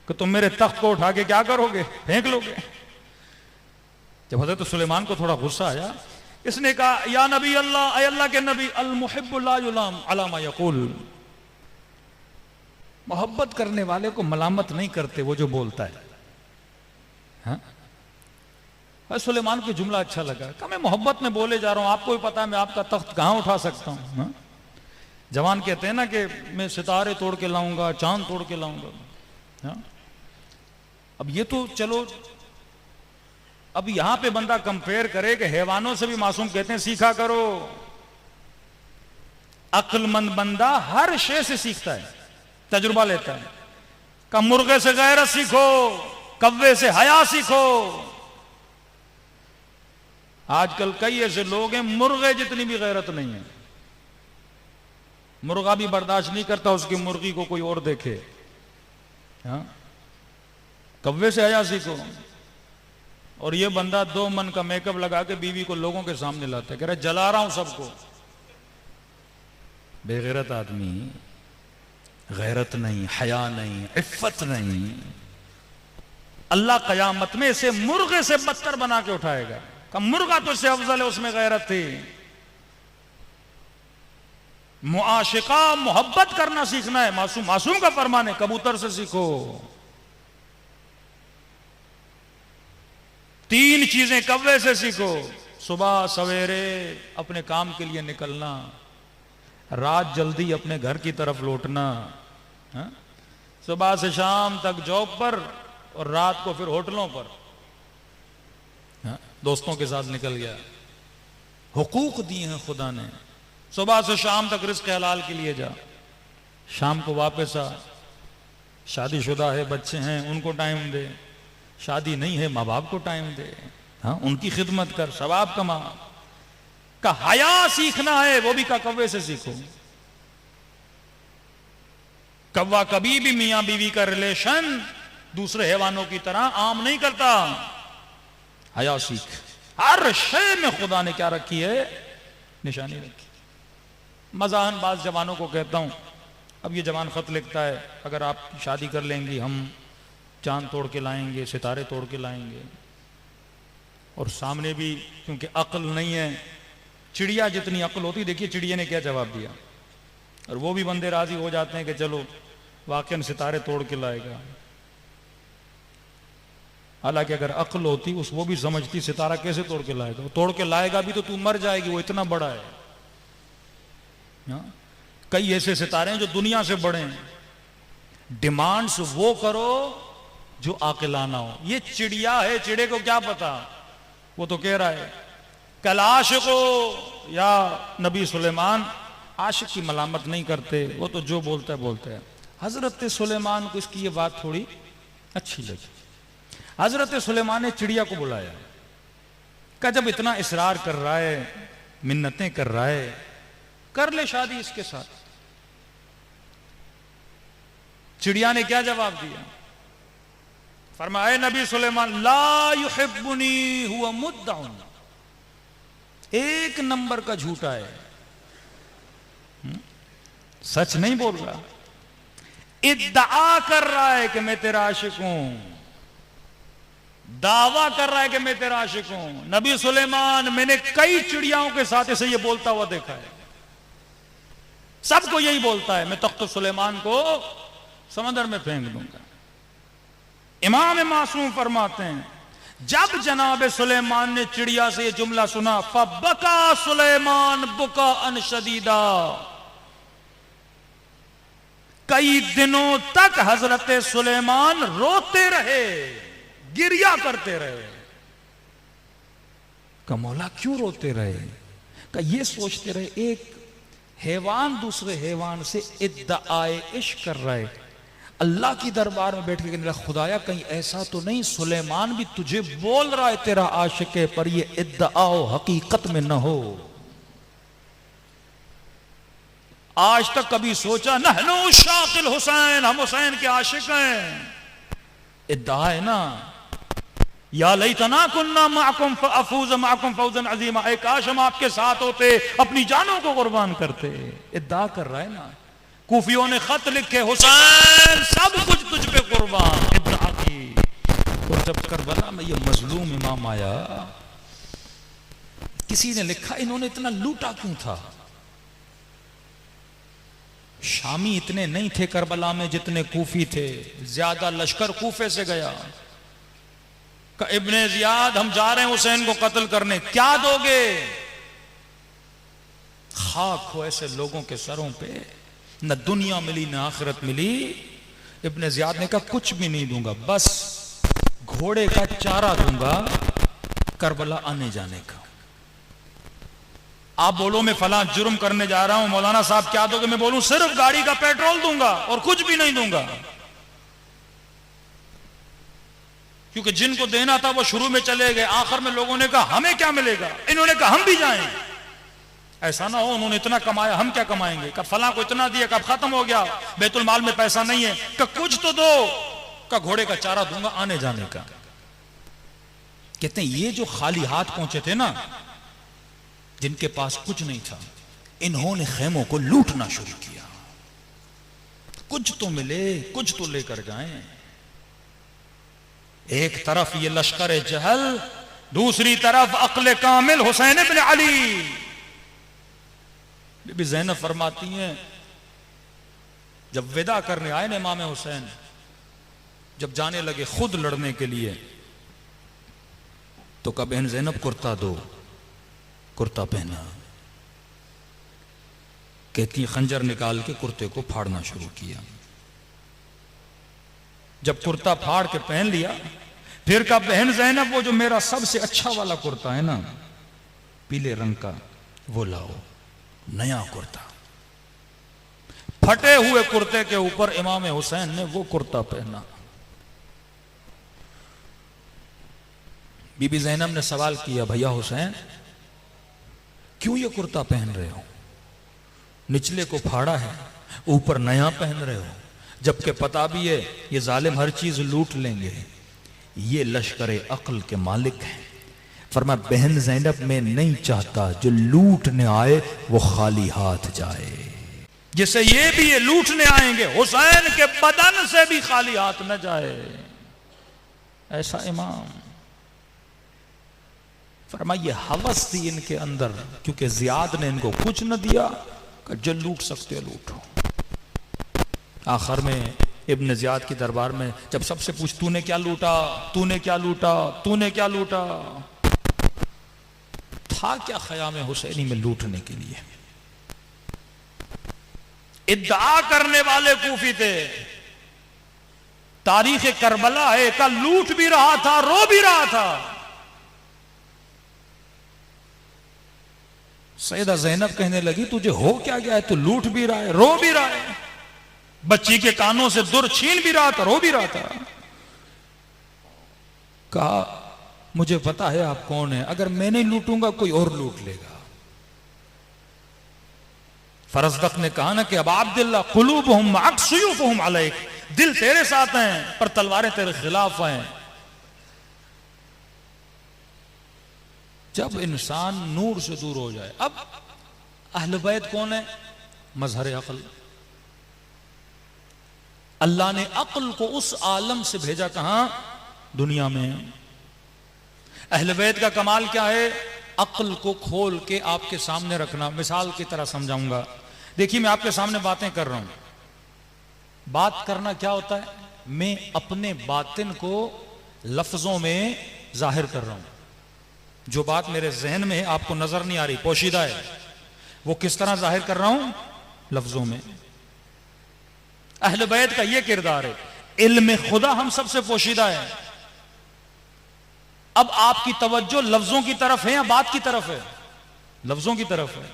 कि तुम मेरे तख्त को उठा के क्या करोगे? फेंक लोगे। जब हजरत सुलेमान को थोड़ा गुस्सा आया, इसने कहा या नबी अल्लाह, ऐ अल्लाह के नबी, अल मुहिब्बु ला युलाम अला मा यक़ूल, मोहब्बत करने वाले को मलामत नहीं करते वो जो बोलता है। हाँ? सुलेमान को जुमला अच्छा लगा, कहा मैं मोहब्बत में बोले जा रहा हूं, आपको भी पता है मैं आपका तख्त कहां उठा सकता हूं। हाँ? जवान कहते हैं ना कि मैं सितारे तोड़ के लाऊंगा, चांद तोड़ के लाऊंगा। हाँ? अब ये तो चलो, अब यहां पे बंदा कंपेयर करे कि हैवानों से भी मासूम कहते हैं सीखा करो। अक्लमंद बंदा हर शे से सीखता है, तजुर्बा लेता है। का मुर्गे से गैरत सीखो, कव्वे से हया सीखो। आजकल कई ऐसे लोग हैं, मुर्गे जितनी भी गैरत नहीं है, मुर्गा भी बर्दाश्त नहीं करता उसकी मुर्गी को कोई और देखे। हाँ? कव्वे से हया सीखो। और ये बंदा 2 मन का मेकअप लगा के बीवी को लोगों के सामने लाता है, कह रहा है जला रहा हूं सबको। बेगैरत आदमी, गैरत नहीं, हया नहीं, इफ्फत नहीं। अल्लाह कयामत में इसे मुर्गे से बदतर बना के उठाएगा। का मुर्गा तो इससे अफजल है, उसमें गैरत थी। मुआशिका, मोहब्बत करना सीखना है। मासूम का फरमान है कबूतर से सीखो। 3 चीजें कव्वे से सीखो, सुबह सवेरे अपने काम के लिए निकलना, रात जल्दी अपने घर की तरफ लौटना। हाँ? सुबह से शाम तक जॉब पर और रात को फिर होटलों पर। हाँ? दोस्तों के साथ निकल गया। हुकूक दिए हैं खुदा ने, सुबह से शाम तक रिस्क हलाल के लिए जा, शाम को वापस आ। शादीशुदा है, बच्चे हैं, उनको टाइम दे। शादी नहीं है, माँ बाप को टाइम दे। हाँ? उनकी खिदमत कर, सवाब कमा। का हया सीखना है, वो भी का कव्वे से सीखो। कव्वा कभी भी मियां बीवी का रिलेशन दूसरे हैवानों की तरह आम नहीं करता। हया सीख, हर शय में खुदा ने क्या रखी है, निशानी रखी। मजाहन बाज जवानों को कहता हूं, अब ये जवान खत लिखता है, अगर आप शादी कर लेंगी हम चांद तोड़ के लाएंगे, सितारे तोड़ के लाएंगे। और सामने भी क्योंकि अक्ल नहीं है, चिड़िया जितनी अक्ल होती, देखिए चिड़िया ने क्या जवाब दिया, और वो भी बंदे राजी हो जाते हैं कि चलो वाकई सितारे तोड़ के लाएगा। हालांकि अगर अक्ल होती उस वो भी समझती सितारा कैसे तोड़ के लाएगा, वो तोड़ के लाएगा भी तो तू मर जाएगी, वो इतना बड़ा है। कई ऐसे सितारे हैं जो दुनिया से बड़े हैं। डिमांड्स वो करो जो आकिलाना हो। ये चिड़िया है, चिड़े को क्या पता, वो तो कह रहा है कल आशिको या नबी सुलेमान, आशिक की मलामत नहीं करते, वो तो जो बोलता है बोलता है। हजरत सुलेमान को इसकी ये बात थोड़ी अच्छी लगी। हजरत सुलेमान ने चिड़िया को बुलाया, कहा जब इतना इसरार कर रहा है, मिन्नतें कर रहा है, कर ले शादी इसके साथ। चिड़िया ने क्या जवाब दिया, फरमाया नबी सुलेमान ला युहिब्बुनी हुवा मुद्दाउन, एक नंबर का झूठा है, सच नहीं बोल रहा, इद्दा कर रहा है कि मैं तेरा आशिक हूं, दावा कर रहा है कि मैं तेरा आशिक हूं। नबी सुलेमान, मैंने कई चिड़ियाओं के साथ इसे ये बोलता हुआ देखा है, सबको यही बोलता है मैं तख्त सुलेमान को समंदर में फेंक दूंगा। इमाम मासूम फरमाते हैं जब जनाब सुलेमान ने चिड़िया से यह जुमला सुना, फबका सुलेमान बुका अन शदीदा, कई दिनों तक हजरत सुलेमान रोते रहे, गिरिया करते रहे। का मौला क्यों रोते रहे, का ये सोचते रहे एक हैवान दूसरे हैवान से इद्दाए इश्क कर रहा है, अल्लाह की दरबार में बैठ के खुदाया कहीं ऐसा तो नहीं सुलेमान भी तुझे बोल रहा है तेरा आशिक है, पर ये इद्दाओ हकीकत में न हो। आज तक कभी सोचा नहनु शाकिल हुसैन, हम हुसैन के आशिक हैं, इद्दा है ना, या लैतना कुन्ना माकुम फअफूज़ माकुम फौज़न अज़ीमा, एक काश हम आपके साथ होते, अपनी जानों को कुर्बान करते। इद्दा कर रहा है ना। कूफियों ने खत लिखे, हुसैन सब कुछ तुझ पे कुर्बान, इद्दा की। और जब करबला में ये मजलूम इमाम आया, किसी ने लिखा इन्होंने इतना लूटा क्यों था। शामी इतने नहीं थे करबला में जितने कूफी थे, ज्यादा लश्कर कूफे से गया। इब्ने जियाद हम जा रहे हैं हुसैन को कत्ल करने, क्या दोगे। खाक हो ऐसे लोगों के सरों पे, न दुनिया मिली न आखिरत मिली। इब्ने जियाद ने कहा कुछ भी नहीं दूंगा, बस घोड़े का चारा दूंगा करबला आने जाने का। आप बोलो मैं फलां जुर्म करने जा रहा हूं, मौलाना साहब क्या दोगे, मैं बोलूं सिर्फ गाड़ी का पेट्रोल दूंगा और कुछ भी नहीं दूंगा। क्योंकि जिनको देना था वो शुरू में चले गए, आखिर में लोगों ने कहा हमें क्या मिलेगा, इन्होंने कहा हम भी जाएं। ऐसा ना हो उन्होंने इतना कमाया हम क्या कमाएंगे, कब फलां को इतना दिया, कब खत्म हो गया, बैतुल माल में पैसा नहीं है, कब कुछ तो दो, कब घोड़े का चारा दूंगा आने जाने का। कहते हैं ये जो खाली हाथ पहुंचे थे ना, जिनके पास कुछ नहीं था, इन्होंने खेमों को लूटना शुरू किया। कुछ तो मिले, कुछ तो लेकर जाएं। एक तरफ ये लश्कर जहल, दूसरी तरफ अक्ल कामिल हुसैन इब्न अली। बीबी ज़ैनब फरमाती हैं जब विदा करने आए ना इमाम हुसैन, जब जाने लगे खुद लड़ने के लिए, तो कब बहन ज़ैनब कुर्ता दो, कुर्ता पहना। कहती खंजर निकाल के कुर्ते को फाड़ना शुरू किया। जब कुर्ता फाड़ के पहन लिया, फिर कहा बहन ज़ैनब वो जो मेरा सबसे अच्छा वाला कुर्ता है ना, पीले रंग का, वो लाओ, नया कुर्ता। फटे हुए कुर्ते के ऊपर इमाम हुसैन ने वो कुर्ता पहना। बीबी ज़ैनब ने सवाल किया भैया हुसैन क्यों ये कुर्ता पहन रहे हो, निचले को फाड़ा है, ऊपर नया पहन रहे हो, जबकि पता भी है ये जालिम हर चीज लूट लेंगे। ये लश्कर अक्ल के मालिक हैं, फरमा बहन ज़ैनब मैं नहीं चाहता जो लूटने आए वो खाली हाथ जाए। जिससे ये लूटने आएंगे हुसैन के बदन से भी खाली हाथ न जाए। ऐसा इमाम। फरमा ये हवस थी इनके अंदर, क्योंकि जियाद ने इनको कुछ न दिया कि जो लूट सकते हो लूटो। आखिर में इब्न जियाद की दरबार में जब सबसे पूछ तूने क्या लूटा, तूने क्या लूटा, तूने क्या लूटा, था क्या ख़याम हुसैनी में लूटने के लिए। इद्दा करने वाले कूफी थे। तारीख करबला है का लूट भी रहा था, रो भी रहा था। सैयदा ज़ैनब कहने लगी तुझे हो क्या गया है, तू लूट भी रहा है, रो भी रहा है। बच्ची के कानों से दुर छीन भी रहा था, रो भी रहा था। कहा मुझे पता है आप कौन है, अगर मैं नहीं लूटूंगा कोई और लूट लेगा। फरजदक ने कहा ना कि अब अब्दुल्लाह कुलूबुहुम अक्सुयुफुहुम अलैक, दिल तेरे साथ हैं पर तलवारें तेरे खिलाफ हैं। जब इंसान नूर से दूर हो जाए। अब अहले बैत कौन है? मजहर अक्ल। अल्लाह ने अक्ल को उस आलम से भेजा, कहां? दुनिया में। अहले बैत का कमाल क्या है? अक्ल को खोल के आपके सामने रखना। मिसाल की तरह समझाऊंगा। देखिए मैं आपके सामने बातें कर रहा हूं। बात करना क्या होता है? मैं अपने बातिन को लफ्जों में जाहिर कर रहा हूं। जो बात मेरे जहन में है आपको नजर नहीं आ रही, पोशीदा है, वो किस तरह जाहिर कर रहा हूं? लफ्जों में। अहले बैत का ये किरदार है। इल्म खुदा हम सबसे पोशीदा है। अब आपकी तवज्जो लफ्जों की तरफ है या बात की तरफ है? लफ्जों की तरफ है।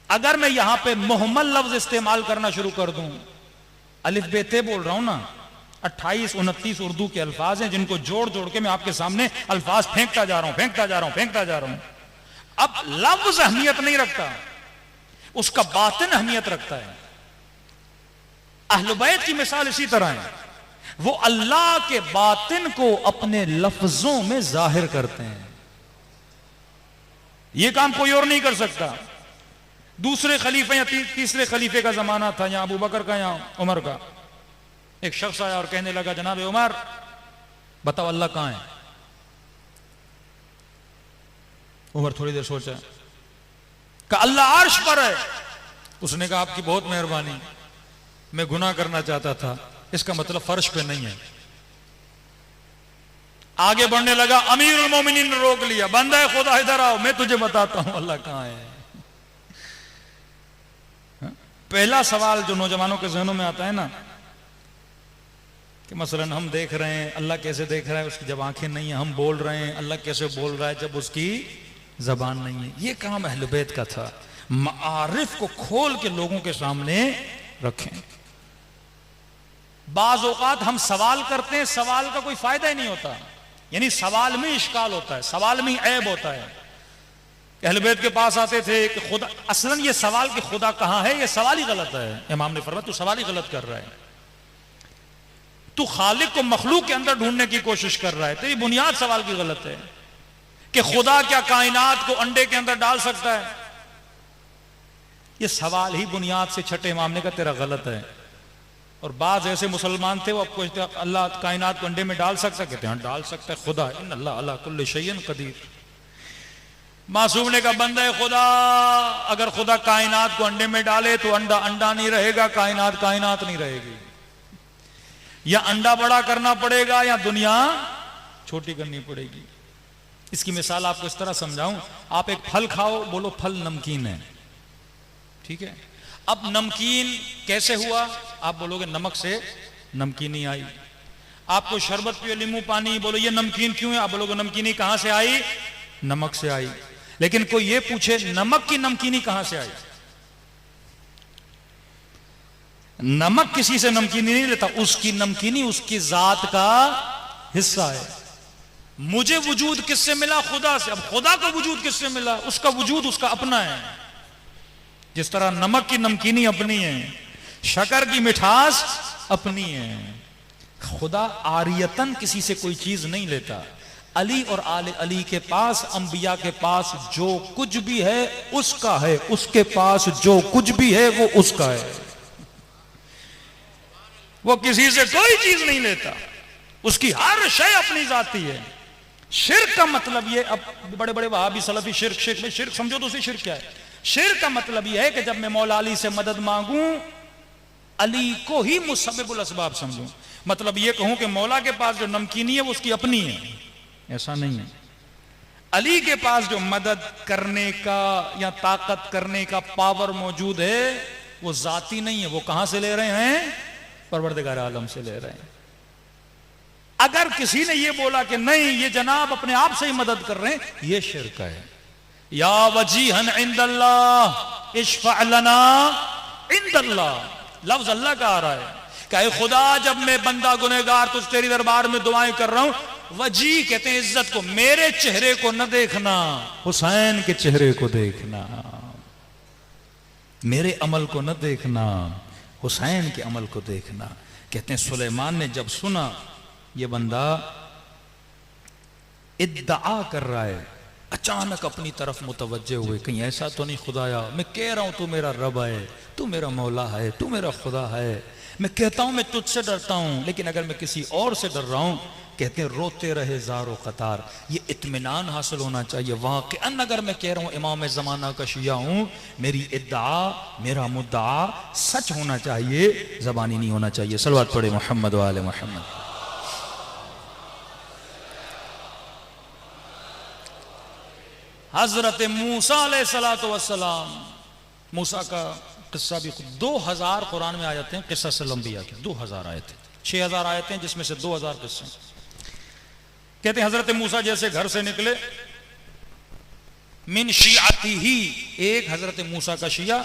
अगर मैं यहां पे मुहम्मल लफ्ज इस्तेमाल करना शुरू कर दूं, अलिफ बेते बोल रहा हूं ना, 28-29 उर्दू के अल्फाज हैं जिनको जोड़ जोड़ के मैं आपके सामने अल्फाज फेंकता जा रहा हूं, फेंकता जा रहा हूं, फेंकता जा रहा हूं। अब लफ्ज अहमियत नहीं रखता, उसका बातिन अहमियत रखता है। अहले बैत की मिसाल इसी तरह है। वो अल्लाह के बातिन को अपने लफ्जों में जाहिर करते हैं। यह काम कोई और नहीं कर सकता। दूसरे खलीफे या तीसरे खलीफे का जमाना था, या अबू बकर का या उमर का। एक शख्स आया और कहने लगा जनाब उमर बताओ अल्लाह कहां है। उमर थोड़ी देर सोचा, कहा अल्लाह अर्श पर है। उसने कहा आपकी बहुत मेहरबानी, मैं गुनाह करना चाहता था, इसका मतलब फर्श पे नहीं है। आगे बढ़ने लगा, अमीरुल मोमिनीन ने रोक लिया, बंदा खुदा इधर आओ मैं तुझे बताता हूं अल्लाह कहां है। पहला सवाल जो नौजवानों के जहनों में आता है ना, कि मसलन हम देख रहे हैं अल्लाह कैसे देख रहा है, उसकी जब आंखें नहीं है, हम बोल रहे हैं अल्लाह कैसे बोल रहा है जब उसकी जबान नहीं है। ये काम अहले बैत का था। मारिफ को खोल के लोगों के सामने रखें। बाज औकात हम सवाल करते हैं, सवाल का कोई फायदा ही नहीं होता, यानी सवाल में इश्काल होता है, सवाल में ऐब होता है। अहले बैत के पास आते थे कि खुदा, असलन ये सवाल कि खुदा कहां है, ये सवाल ही गलत है। इमाम ने फरमाया तू सवाल ही गलत कर रहा है, तू खालिक को मखलूक के अंदर ढूंढने की कोशिश कर रहा है, तो ये बुनियाद सवाल की गलत है कि खुदा क्या कायनात को अंडे के अंदर डाल सकता है। ये सवाल ही बुनियाद से छठे मामले का तेरा गलत है। और बाज ऐसे मुसलमान थे वो अब पूछते अल्लाह कायनात को अंडे में डाल सकता, कहते हैं डाल सकता है, खुदा इन अल्लाह अला कुल्ल शैइन कदीर। मासूम ने कहा बंदा है खुदा, अगर खुदा कायनात को अंडे में डाले तो अंडा अंडा नहीं रहेगा, कायनात कायनात नहीं रहेगी। या अंडा बड़ा करना पड़ेगा या दुनिया छोटी करनी पड़ेगी। इसकी मिसाल आपको इस तरह समझाऊं, आप एक फल खाओ, बोलो फल नमकीन है, ठीक है। अब नमकीन कैसे हुआ? आप बोलोगे नमक से नमकीनी आई। आपको शरबत पियो, नींबू पानी, बोलो ये नमकीन क्यों है? आप बोलोगे नमकीनी कहां से आई? नमक से आई। लेकिन कोई ये पूछे नमक की नमकीनी कहां से आई? नमक किसी से नमकीनी नहीं लेता, उसकी नमकीनी उसकी जात का हिस्सा है। मुझे वजूद किससे मिला? खुदा से। अब खुदा का वजूद किससे मिला? उसका वजूद उसका अपना है। जिस तरह नमक की नमकीनी अपनी है, शक्कर की मिठास अपनी है। खुदा आरियतन किसी से कोई चीज नहीं लेता। अली और आले अली के पास, अंबिया के पास जो कुछ भी है उसका है, उसके पास जो कुछ भी है वो उसका है। वो किसी से कोई चीज नहीं लेता, उसकी हर शय अपनी जाती है। शिर्क का मतलब ये, अब बड़े बड़े वहाबी सलफी शिर्क शिर्क में शिर्क समझो तो उसी शिर्क क्या है। शिर्क का मतलब ये है कि जब मैं मौला अली से मदद मांगूं, अली को ही मुसब्बिबुल असबाब समझूं। मतलब ये कहूं कि मौला के पास जो नमकीनी है वो उसकी अपनी है, ऐसा नहीं है। अली के पास जो मदद करने का या ताकत करने का पावर मौजूद है वो जाती नहीं है, वो कहां से ले रहे हैं? परवरदिगार आलम से ले रहे हैं। अगर किसी ने ये बोला कि नहीं ये जनाब अपने आप से ही मदद कर रहे हैं, ये शिर्क है। या वजीहन इंदल्लाह इश्फअ लना इंदल्लाह, लफ्ज अल्लाह का आ रहा है कि खुदा जब मैं बंदा गुनहगार तुझ तेरी दरबार में दुआएं कर रहा हूं, वजी कहते हैं इज्जत को, मेरे चेहरे को न देखना, हुसैन के चेहरे को देखना, मेरे अमल को न देखना, हुसैन के अमल को देखना। कहते हैं सुलेमान ने जब सुना ये बंदा इद्दा कर रहा है, अचानक अपनी तरफ मुतवज्जे हुए, कहीं ऐसा तो नहीं खुदाया मैं कह रहा हूं तू मेरा रब है, तू मेरा मौला है, तू मेरा खुदा है, मैं कहता हूं मैं तुझसे डरता हूं, लेकिन अगर मैं किसी और से डर रहा हूं, कहते हैं रोते रहे ज़ारो क़तार। ये इत्मीनान हासिल होना चाहिए वाक़अन। अगर मैं कह रहा हूं इमाम ज़माना का शिया हूं, मेरी इद्दा, मेरा मुद्दा सच होना चाहिए, ज़बानी नहीं होना चाहिए। सलवात पढ़े मोहम्मद व आले मोहम्मद। हजरत मूसा अलैहिस्सलातु वस्सलाम, मूसा का किस्सा भी 2000 कुरान में आयतें हैं, किस्सा से लंबिया की 2000 आयतें, 6000 आयतें हैं जिसमें से 2000 किस्से। कहते हैं हजरत मूसा जैसे घर से निकले, मिन शियाती ही, एक हजरत मूसा का शिया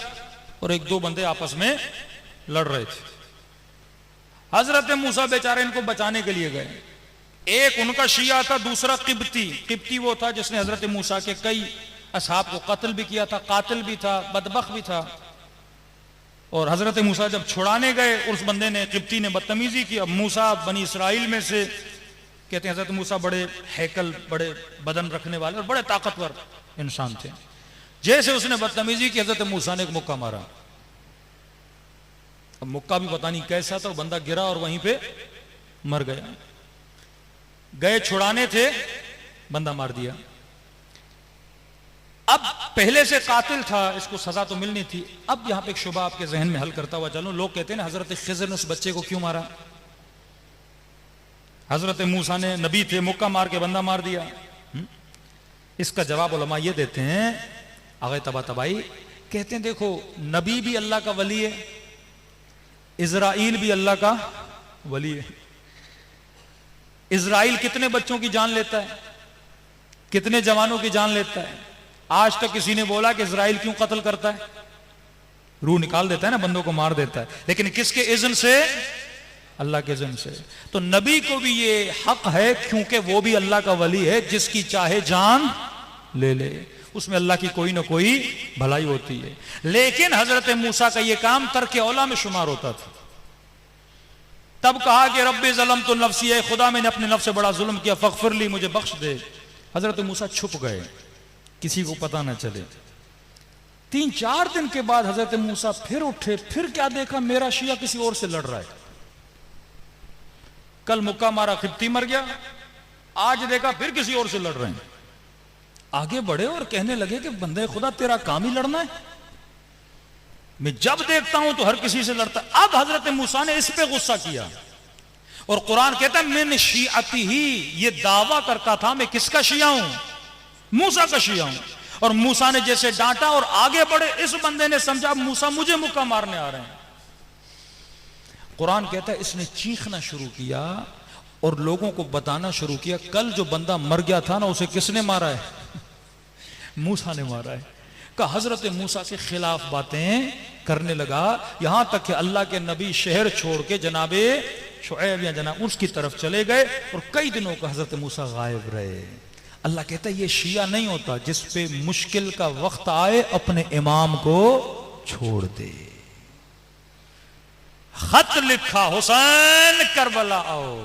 और एक दो बंदे आपस में लड़ रहे थे। हजरत मूसा बेचारे इनको बचाने के लिए गए। एक उनका शिया था, दूसरा किब्ती। किब्ती वो था जिसने हजरत मूसा के कई असहाब को कत्ल भी किया था, कातिल भी था, बदबख्त भी था। और हजरत मूसा जब छुड़ाने गए, उस बंदे ने, किब्ती ने बदतमीजी की। अब मूसा बनी इसराइल में से, कहते हैं हजरत मूसा बड़े हैकल, बड़े बदन रखने वाले और बड़े ताकतवर इंसान थे। जैसे उसने बदतमीजी की, हजरत मूसा ने एक मुक्का मारा। अब मुक्का भी पता नहीं कैसा था, बंदा गिरा और वहीं पे मर गया। गए छुड़ाने थे, बंदा मार दिया। अब पहले से कातिल था, इसको सजा तो मिलनी थी। अब यहां पे एक शुबा आपके जहन में हल करता हुआ चलो। लोग कहते हैं ना हजरत खिज़र ने उस बच्चे को क्यों मारा? हजरत मूसा ने, नबी थे, मुक्का मार के बंदा मार दिया। इसका जवाब उलमा ये देते हैं, आगे तबा तबाई कहते हैं देखो, नबी भी अल्लाह का वली है, इज़राइल भी अल्लाह का वली है। इज़राइल कितने बच्चों की जान लेता है, कितने जवानों की जान लेता है। आज तक किसी ने बोला कि इज़राइल क्यों कत्ल करता है? रूह निकाल देता है ना, बंदों को मार देता है, लेकिन किसके इज़्न से? अल्लाह के इज़्न से। तो नबी को भी ये हक है, क्योंकि वो भी अल्लाह का वली है, जिसकी चाहे जान ले ले, उसमें अल्लाह की कोई ना कोई भलाई होती है। लेकिन हजरत मूसा का ये काम तर्क औला में शुमार होता था। तब कहा कि रब्बी ज़लमतु नफ्सी, है खुदा मैंने अपने नफ्स से बड़ा जुल्म किया, फ़ग़फ़िरली, मुझे बख्श दे। हजरत मूसा छुप गए, किसी को पता ना चले। 3-4 दिन के बाद हजरत मूसा फिर उठे, फिर क्या देखा, मेरा शिया किसी और से लड़ रहा है। कल मुक्का मारा, खिब्ती मर गया, आज देखा फिर किसी और से लड़ रहे हैं। आगे बढ़े और कहने लगे कि बंदे खुदा तेरा काम ही लड़ना है, मैं जब देखता हूं तो हर किसी से लड़ता। अब हजरत मूसा ने इस पे गुस्सा किया और कुरान कहता है मिन शियाती ही, ये दावा करता था मैं किसका शिया हूं? मूसा का शिया हूं। और मूसा ने जैसे डांटा और आगे बढ़े, इस बंदे ने समझा मूसा मुझे मुक्का मारने आ रहे हैं। कुरान कहता है इसने चीखना शुरू किया और लोगों को बताना शुरू किया, कल जो बंदा मर गया था ना, उसे किसने मारा है? मूसा ने मारा है। का हजरत मूसा के खिलाफ बातें करने लगा, यहां तक कि अल्लाह के नबी शहर छोड़ के जनाबे शुएब या जनाब उसकी तरफ चले गए और कई दिनों का हजरत मूसा गायब रहे। अल्लाह कहता है ये शिया नहीं होता जिस पे मुश्किल का वक्त आए अपने इमाम को छोड़ दे। खत लिखा, हुसैन करबला आओ।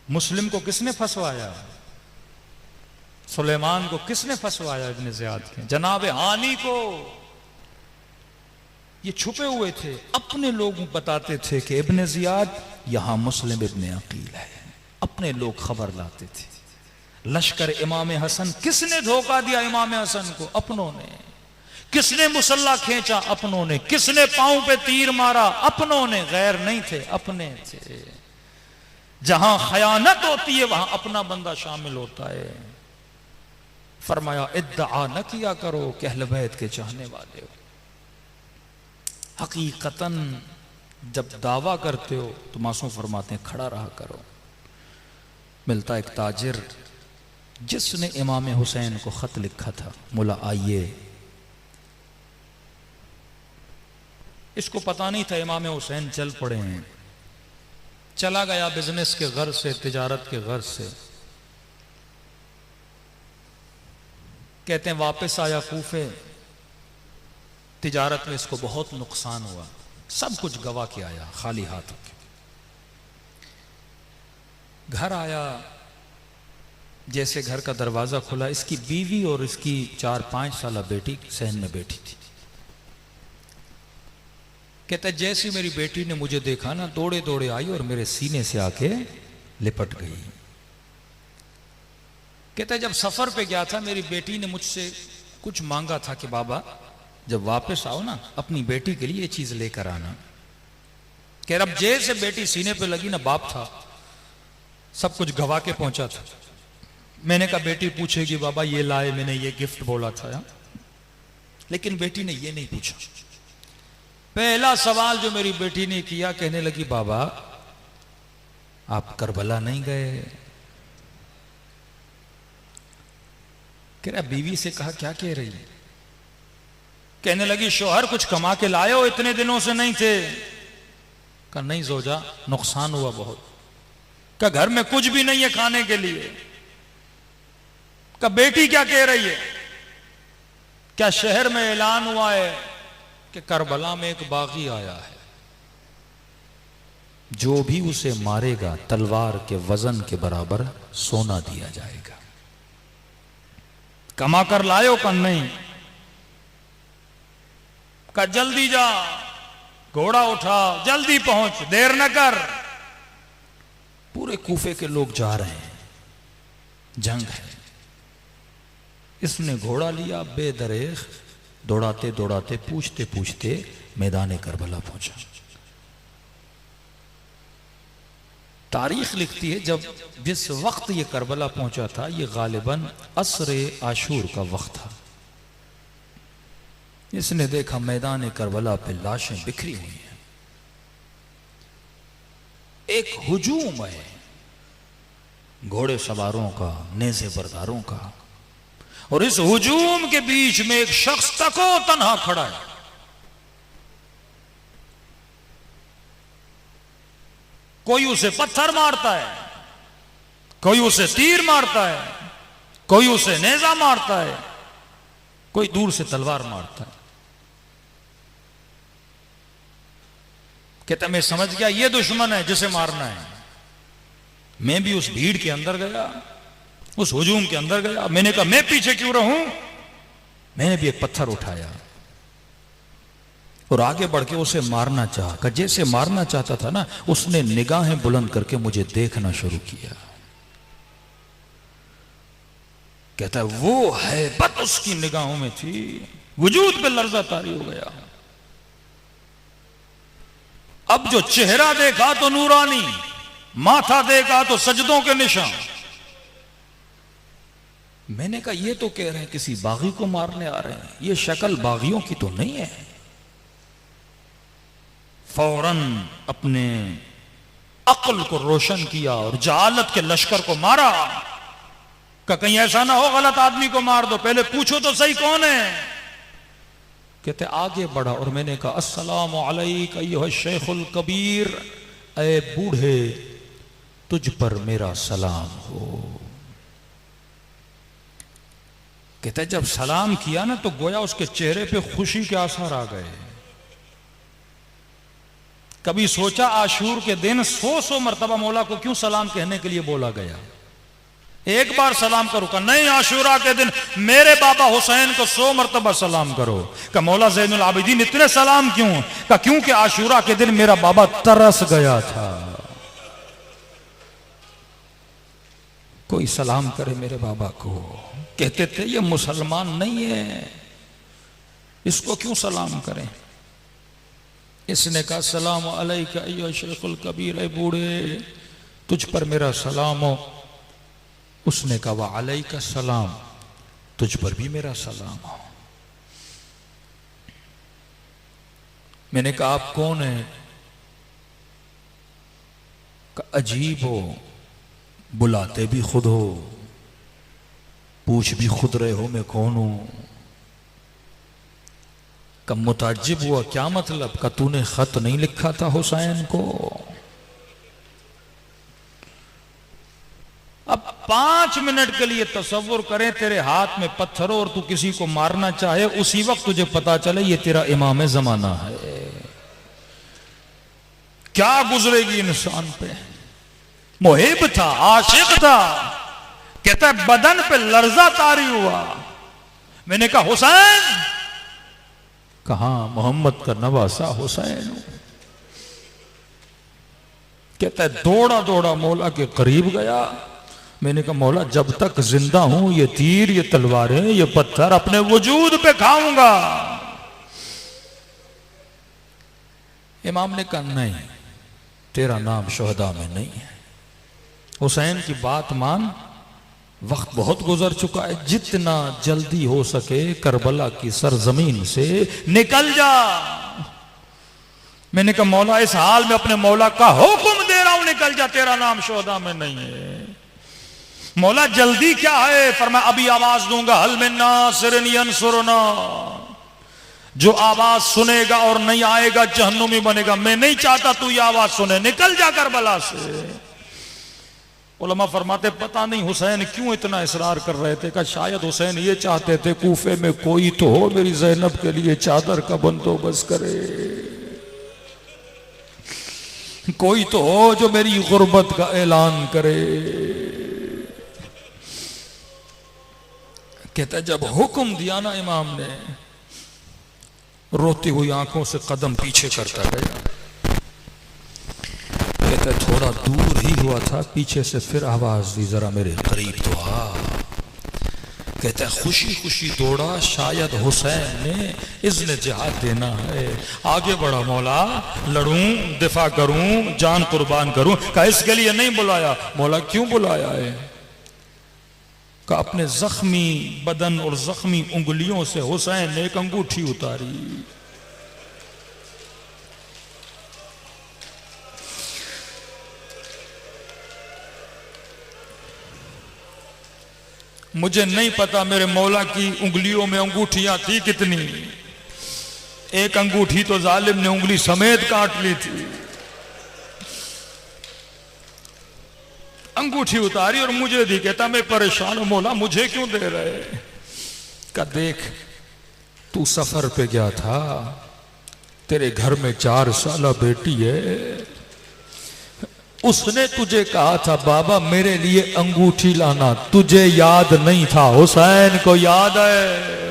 मुस्लिम को किसने फंसवाया? सुलेमान को किसने फंसवाया? इब्न ज़ियाद के जनाब हानी को। ये छुपे हुए थे, अपने लोग बताते थे कि इब्न ज़ियाद यहां मुस्लिम इब्न अकील है। अपने लोग खबर लाते थे। लश्कर इमाम हसन, किसने धोखा दिया इमाम हसन को? अपनों ने। किसने मुसल्ला खींचा? अपनों ने। किसने पांव पे तीर मारा? अपनों ने। गैर नहीं थे, अपने थे। जहां खयानत होती है वहां अपना बंदा शामिल होता है। फरमाया इद्दा न किया करो कि अहले बैत के चाहने वाले हो। हकीकतन जब दावा करते हो तो मासूम फरमाते हैं खड़ा रहा करो। मिलता एक ताजिर जिसने इमाम हुसैन को खत लिखा था, मुला आइए। इसको पता नहीं था इमाम हुसैन चल पड़े हैं। चला गया बिजनेस के गर्ज से, तिजारत के गर्ज से। कहते हैं वापस आया कूफे। तिजारत में इसको बहुत नुकसान हुआ, सब कुछ गवा के आया खाली हाथ होके। घर आया, जैसे घर का दरवाजा खुला, इसकी बीवी और इसकी 4-5 साल बेटी सहन में बैठी थी। कहता है जैसी मेरी बेटी ने मुझे देखा ना, दौड़े दौड़े आई और मेरे सीने से आके लिपट गई। कहता है जब सफर पे गया था मेरी बेटी ने मुझसे कुछ मांगा था कि बाबा जब वापस आओ ना अपनी बेटी के लिए ये चीज लेकर आना। कह रहा जैसे बेटी सीने पे लगी ना, बाप था सब कुछ गवा के पहुंचा था। मैंने कहा बेटी पूछेगी बाबा ये लाए, मैंने ये गिफ्ट बोला था। लेकिन बेटी ने ये नहीं पूछा। पहला सवाल जो मेरी बेटी ने किया, कहने लगी बाबा आप करबला नहीं गए। कह रहा बीवी से कहा क्या कह रही है? कहने लगी शोहर कुछ कमा के लाए हो, इतने दिनों से नहीं थे। कहा नहीं जोजा नुकसान हुआ बहुत। कहा घर में कुछ भी नहीं है खाने के लिए। कहा बेटी क्या कह रही है? क्या शहर में ऐलान हुआ है कि करबला में एक बागी आया है, जो भी उसे मारेगा तलवार के वजन के बराबर सोना दिया जाएगा। कमा कर लायो? का नहीं। का जल्दी जा, घोड़ा उठा, जल्दी पहुंच, देर न कर। पूरे कूफे के लोग जा रहे हैं, जंग है। इसने घोड़ा लिया, बेदरेख दौड़ाते दौड़ाते पूछते पूछते मैदान करबला पहुंचा। तारीख लिखती है जब जिस वक्त ये करबला पहुंचा था, ये गालिबन असरे आशूर का वक्त था। इसने देखा मैदान करबला पे लाशें बिखरी हुई हैं। एक हुजूम है घोड़े सवारों का, नेज़े बरदारों का, और इस हुजूम के बीच में एक शख्स तको तन्हा खड़ा है। कोई उसे पत्थर मारता है, कोई उसे तीर मारता है, कोई उसे नेजा मारता है, कोई दूर से तलवार मारता है। कहता मैं समझ गया ये दुश्मन है जिसे मारना है। मैं भी उस भीड़ के अंदर गया, उस हुजूम के अंदर गया। मैंने कहा मैं पीछे क्यों रहूं? मैंने भी एक पत्थर उठाया और आगे बढ़ के उसे मारना चाहा। जैसे मारना चाहता था ना, उसने निगाहें बुलंद करके मुझे देखना शुरू किया। कहता है वो हैबत उसकी निगाहों में थी, वजूद पे लर्जा तारी हो गया। अब जो चेहरा देखा तो नूरानी, माथा देखा तो सजदों के निशान। मैंने कहा ये तो कह रहे हैं किसी बागी को मारने आ रहे हैं, ये शक्ल बागियों की तो नहीं है। फौरन अपने अक्ल को रोशन किया और जहालत के लश्कर को मारा। का कहीं ऐसा ना हो गलत आदमी को मार दो, पहले पूछो तो सही कौन है। कहते आगे बढ़ा और मैंने कहा अस्सलामु अलैका अय्युहा शेखुल कबीर, ऐ बूढ़े तुझ पर मेरा सलाम हो। कहते जब सलाम किया ना तो गोया उसके चेहरे पे खुशी के आसार आ गए। कभी सोचा आशूर के दिन 100 मरतबा मौला को क्यों सलाम कहने के लिए बोला गया? एक बार सलाम करो का नहीं, आशूरा के दिन मेरे बाबा हुसैन को 100 मरतबा सलाम करो। का मौला ज़ैनुल आबिदीन इतने सलाम क्यों? का क्योंकि आशूरा के दिन मेरा बाबा तरस गया था। कोई सलाम करे मेरे बाबा को, कहते थे ये मुसलमान नहीं है, इसको क्यों सलाम करें? इसने कहा सलाम अलैका अय्युहा शेखुल कबीर, ए बूढ़े तुझ पर मेरा सलाम हो। उसने कहा वा अलैका सलाम, तुझ पर भी मेरा सलाम हो। मैंने कहा आप कौन है? कहा अजीब हो, बुलाते भी खुद हो, पूछ भी खुद रहे हो मैं कौन हूं। कब मुताज्जिब हुआ, क्या मतलब? का तूने खत नहीं लिखा था हुसैन को? अब 5 मिनट के लिए तसव्वुर करें तेरे हाथ में पत्थर हो और तू किसी को मारना चाहे, उसी वक्त तुझे पता चले ये तेरा इमाम जमाना है। क्या गुजरेगी इंसान पे? मुहिब था, आशिक था, कहता है बदन पे लर्जा तारी हुआ। मैंने कहा हुसैन? कहा मोहम्मद का नवासा हुसैन हूं। कहता है दौड़ा दौड़ा मौला के करीब गया। मैंने कहा मौला जब तक जिंदा हूं ये तीर, ये तलवारें, ये पत्थर अपने वजूद पे खाऊंगा। इमाम ने कहा नहीं, तेरा नाम शुहदा में नहीं है। हुसैन की बात मान, वक्त बहुत गुजर चुका है, जितना जल्दी हो सके करबला की सरजमीन से निकल जा। मैंने कहा मौला इस हाल में अपने मौला का हुक्म दे रहा हूं, निकल जा, तेरा नाम शुहदा में नहीं है। मौला जल्दी क्या है? फरमाया अभी आवाज दूंगा, हल मिन नासिरिन यंसुरना। जो आवाज सुनेगा और नहीं आएगा जहन्नुमी बनेगा। मैं नहीं चाहता तू ये आवाज सुने, निकल जा करबला से। उलमा फरमाते पता नहीं हुसैन क्यों इतना इसरार कर रहे थे। कहा शायद हुसैन ये चाहते थे कूफे में कोई तो हो मेरी ज़ैनब के लिए चादर का बंदोबस्त करे, कोई तो हो जो मेरी गुर्बत का ऐलान करे। कहता जब हुक्म दिया ना इमाम ने, रोती हुई आंखों से कदम पीछे करता गया। कहता थोड़ा दूर ही हुआ था, पीछे से फिर आवाज दी जरा मेरे करीब तो आ। कहता खुशी खुशी दौड़ा, शायद हुसैन ने इज़्न जिहाद देना है। आगे बढ़ा मौला, लड़ूं, दिफा करूं, जान कुर्बान करूं। कहा इसके लिए नहीं बुलाया। मौला क्यों बुलाया है? का अपने जख्मी बदन और जख्मी उंगलियों से हुसैन ने एक अंगूठी उतारी। मुझे नहीं पता मेरे मौला की उंगलियों में अंगूठियां थी कितनी। एक अंगूठी तो जालिम ने उंगली समेत काट ली थी। अंगूठी उतारी और मुझे दी। कहता मैं परेशान हूं मौला, मुझे क्यों दे रहे? का देख तू सफर पे गया था, तेरे घर में 4 साला बेटी है। उसने तुझे कहा था बाबा मेरे लिए अंगूठी लाना, तुझे याद नहीं था, हुसैन को याद है।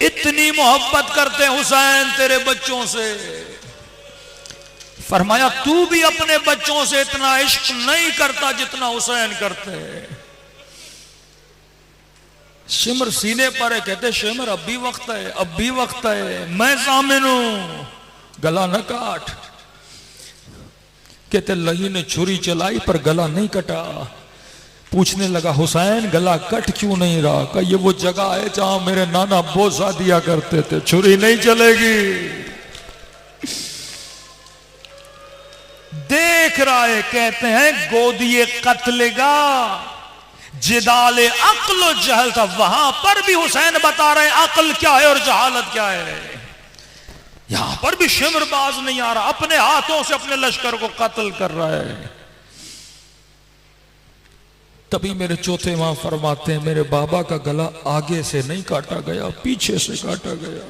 इतनी मोहब्बत करते हुसैन तेरे बच्चों से। फरमाया तू भी अपने बच्चों से इतना इश्क नहीं करता जितना हुसैन करते। शिमर सीने पर है। कहते शिमर अब भी वक्त है, अब भी वक्त है, मैं जामिन हूं, गला न काट। कहते लही ने छुरी चलाई पर गला नहीं कटा। पूछने लगा हुसैन गला कट क्यों नहीं रहा? का ये वो जगह है जहां मेरे नाना बोसा दिया करते थे, छुरी नहीं चलेगी। देख रहा है। कहते हैं गोदिए कत्लेगा जिदाले अक्ल जहल था। वहां पर भी हुसैन बता रहे हैं अक्ल क्या है और जहालत क्या है। यहां पर भी शिमरबाज नहीं आ रहा, अपने हाथों से अपने लश्कर को कत्ल कर रहा है। तभी मेरे चौथे माँ फरमाते हैं मेरे बाबा का गला आगे से नहीं काटा गया, पीछे से काटा गया।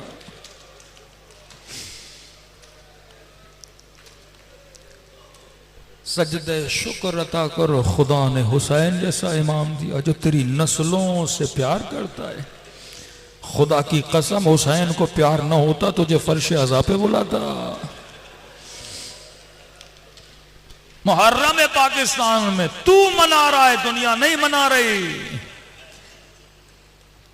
सजदे शुक्र अता करो, खुदा ने हुसैन जैसा इमाम दिया जो तेरी नस्लों से प्यार करता है। खुदा की कसम हुसैन को प्यार न होता तुझे फर्श अज़ा पे बुलाता। मुहर्रम है पाकिस्तान में, तू मना रहा है, दुनिया नहीं मना रही।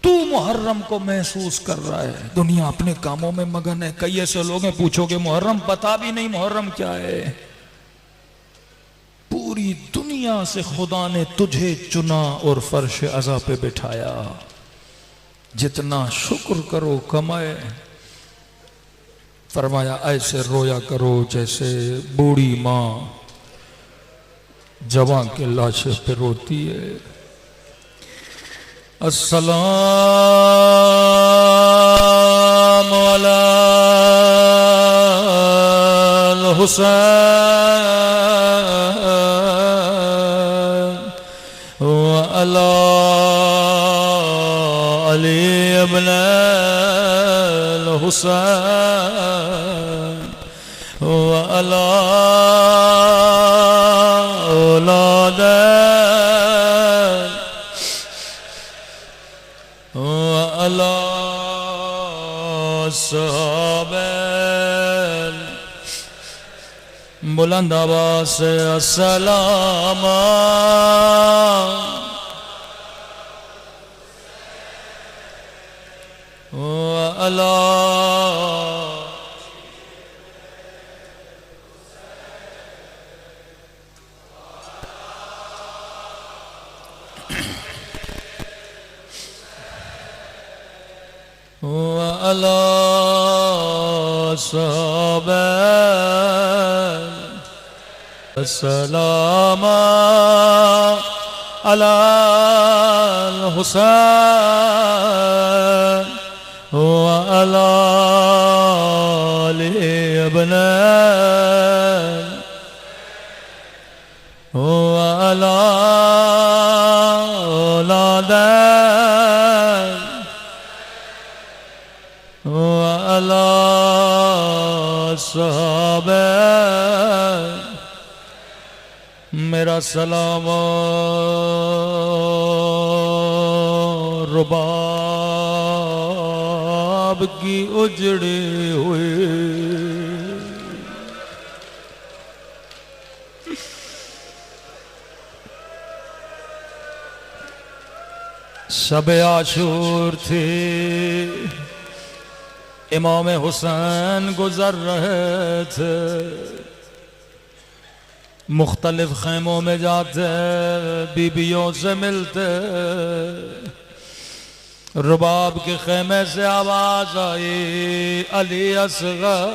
तू मुहर्रम को महसूस कर रहा है, दुनिया अपने कामों में मगन है। कई ऐसे लोग हैं पूछोगे मुहर्रम, पता भी नहीं मुहर्रम क्या है। पूरी दुनिया से खुदा ने तुझे चुना और फर्श अज़ा पे बिठाया। जितना शुक्र करो कमाए। फरमाया ऐसे रोया करो जैसे बूढ़ी माँ जवान के लाशे पे रोती है। अस्सलाम अलल हुसैन व अला अली इब्न अल हुसैन व अला बुलंद आवाज से अस्सलाम अल्लाह। अस्सलाम अलल हुसैन व अला अली इब्न व अला औलादैन व अला सहाबा। मेरा सलाम रुबाब की उजड़े हुए शब आशूर थे। इमाम हुसैन गुजर रहे थे, मुख्तलिफ खैमों में जाते, बीबियों से मिलते। रुबाब के खैमे से आवाज आई अली असगर।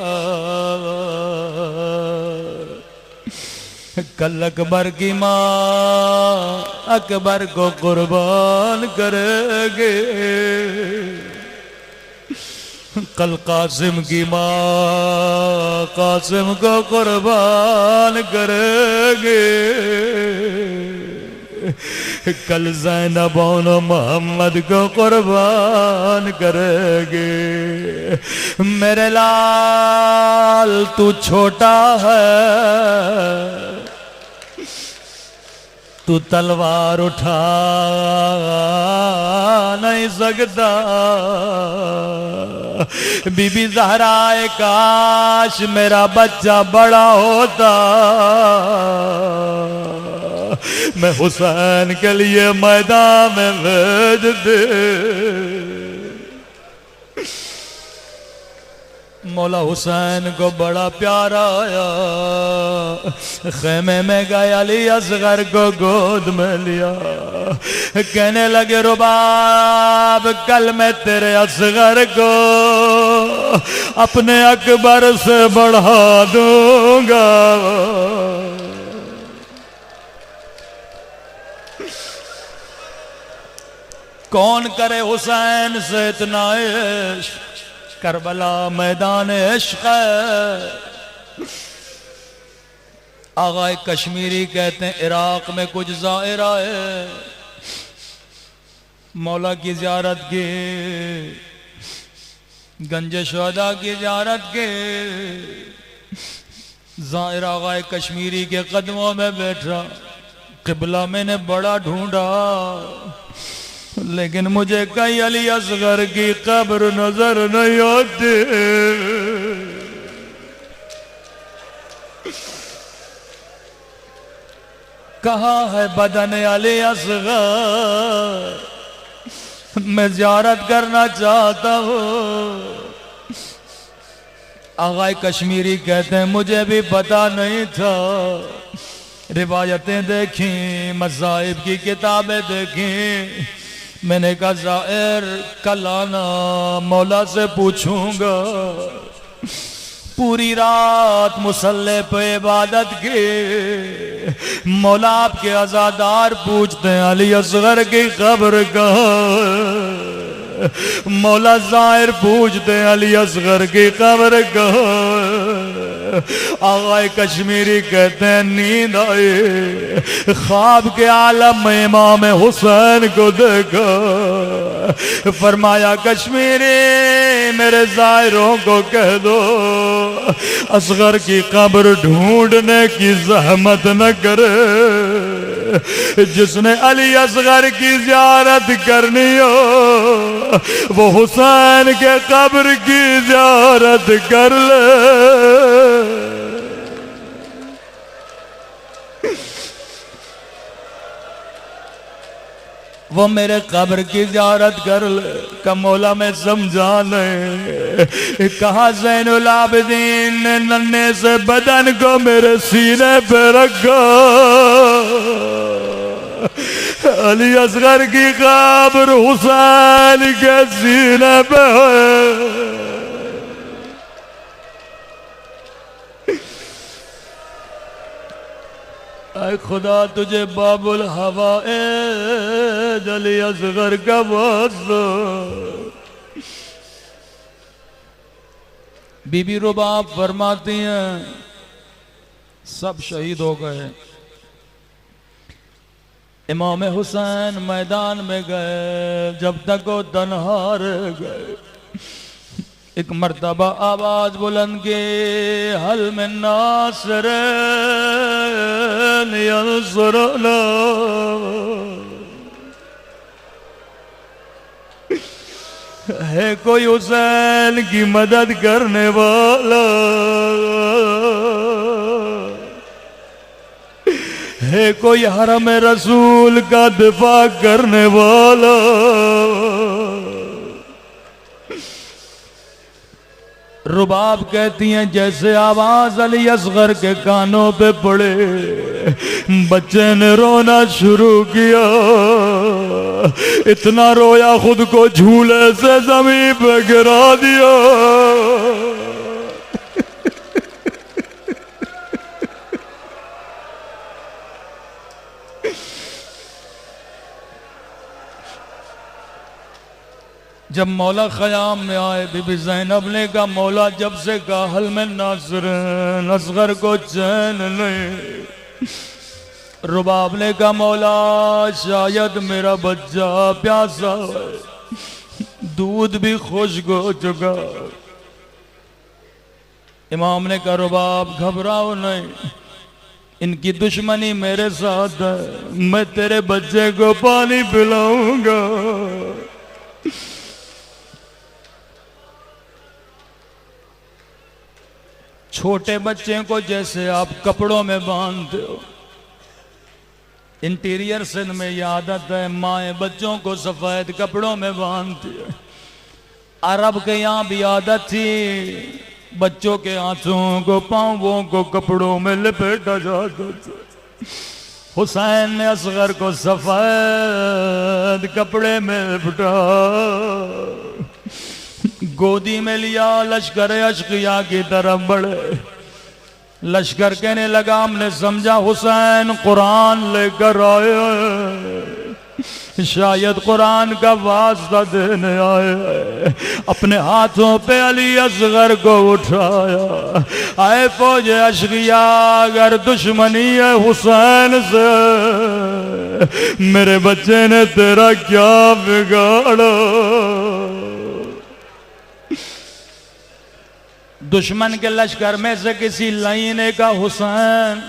कल अकबर की माँ अकबर को कुर्बान करेंगे। कल कासिम की माँ कासिम को कुर्बान करेंगे। कल ज़ैनब और मोहम्मद को कुर्बान करेंगे। मेरे लाल तू छोटा है, तू तलवार उठा नहीं सकता। बीबी ज़हराए काश मेरा बच्चा बड़ा होता, मैं हुसैन के लिए मैदान में भेज दे। मौला हुसैन को बड़ा प्यार आया, खेमे में गया, अली असगर को गोद में लिया। कहने लगे रुबाब कल मैं तेरे असगर को अपने अकबर से बढ़ा दूंगा। कौन करे हुसैन से इतना इश्क, करबला मैदान इश्क है। आगाए कश्मीरी कहते हैं इराक में कुछ ज़ाहिर आए, मौला की ज़ियारत की, गंज शुहदा की ज़ियारत के। ज़ाहिर आगाए कश्मीरी के कदमों में बैठा, क़िबला मैंने बड़ा ढूंढा लेकिन मुझे कहीं अली असगर की कब्र नजर नहीं आती। कहाँ है बदन अली असगर, मैं ज़ियारत करना चाहता हूँ। आगाए कश्मीरी कहते हैं मुझे भी पता नहीं था, रिवायतें देखी, मज़ाहिब की किताबें देखी, मैंने कहा ज़ाहिर कल आना, मौला से पूछूंगा। पूरी रात मुसल्ले पे इबादत की, मौला आपके अज़ादार पूछते हैं अली असगर की कब्र कहाँ। मौला ज़ाहिर पूछते हैं अली असगर की कब्र कहाँ। आगाए कश्मीरी कहते हैं नींद आई, ख्वाब के आलम में इमाम हुसैन को देखा। फरमाया कश्मीरी मेरे ज़ाहिरों को कह दो असगर की कब्र ढूंढने की जहमत न करे। जिसने अली असगर की ज़ियारत करनी हो वो हुसैन के कब्र की ज़ियारत कर ले। वो मेरे कब्र की ज़ियारत कर ले। का मौला में समझा नहीं, कहा ज़ैनुल आबिदीन ने नन्हे से बदन को मेरे सीने पे रखा, अली असगर की कब्र हुसैन के सीने पे है। ऐ खुदा तुझे बाबुल हवाए अली असगर का वास्ता। बीबी रुबाब फरमाती हैं सब शहीद हो गए, इमाम हुसैन मैदान में गए, जब तक वो तन्हा रह गए एक मर्तबा आवाज बुलंद की, हल में नासर यंसुरना, है कोई हुसैन की मदद करने वाला, है कोई हरम रसूल का दिफा करने वाला। रुबाब कहती हैं जैसे आवाज अली असगर के कानों पे पड़े बच्चे ने रोना शुरू किया, इतना रोया खुद को झूले से जमीन पे गिरा दिया। जब मौला ख़याम में आए बीबी ज़ैनब ने कहा मौला जब से कहा हल में नासर असगर को चैन नहीं। रुबाब ने कहा मौला शायद मेरा बच्चा प्यासा है, दूध भी खुश्क हो चुका। इमाम ने कहा रुबाब घबराओ नहीं, इनकी दुश्मनी मेरे साथ है, मैं तेरे बच्चे को पानी पिलाऊंगा। छोटे बच्चे को जैसे आप कपड़ों में बांधते हो, इंटीरियर सिंध में यह आदत है माएँ बच्चों को सफेद कपड़ों में बांधती है। अरब के यहाँ भी आदत थी बच्चों के हाथों को पांवों को कपड़ों में लपेटा जाता था। हुसैन ने असगर को सफेद कपड़े में लपेटा, गोदी में लिया, लश्कर अशकिया की तरफ बढ़े। लश्कर कहने लगा हमने समझा हुसैन कुरान लेकर आए, शायद कुरान का वास्ता देने आए। अपने हाथों पे अली असगर को उठाया। आए फौज अशकिया, अगर दुश्मनी है हुसैन से, मेरे बच्चे ने तेरा क्या बिगाड़ा। दुश्मन के लश्कर में से किसी लाइन ने कहा, हुसैन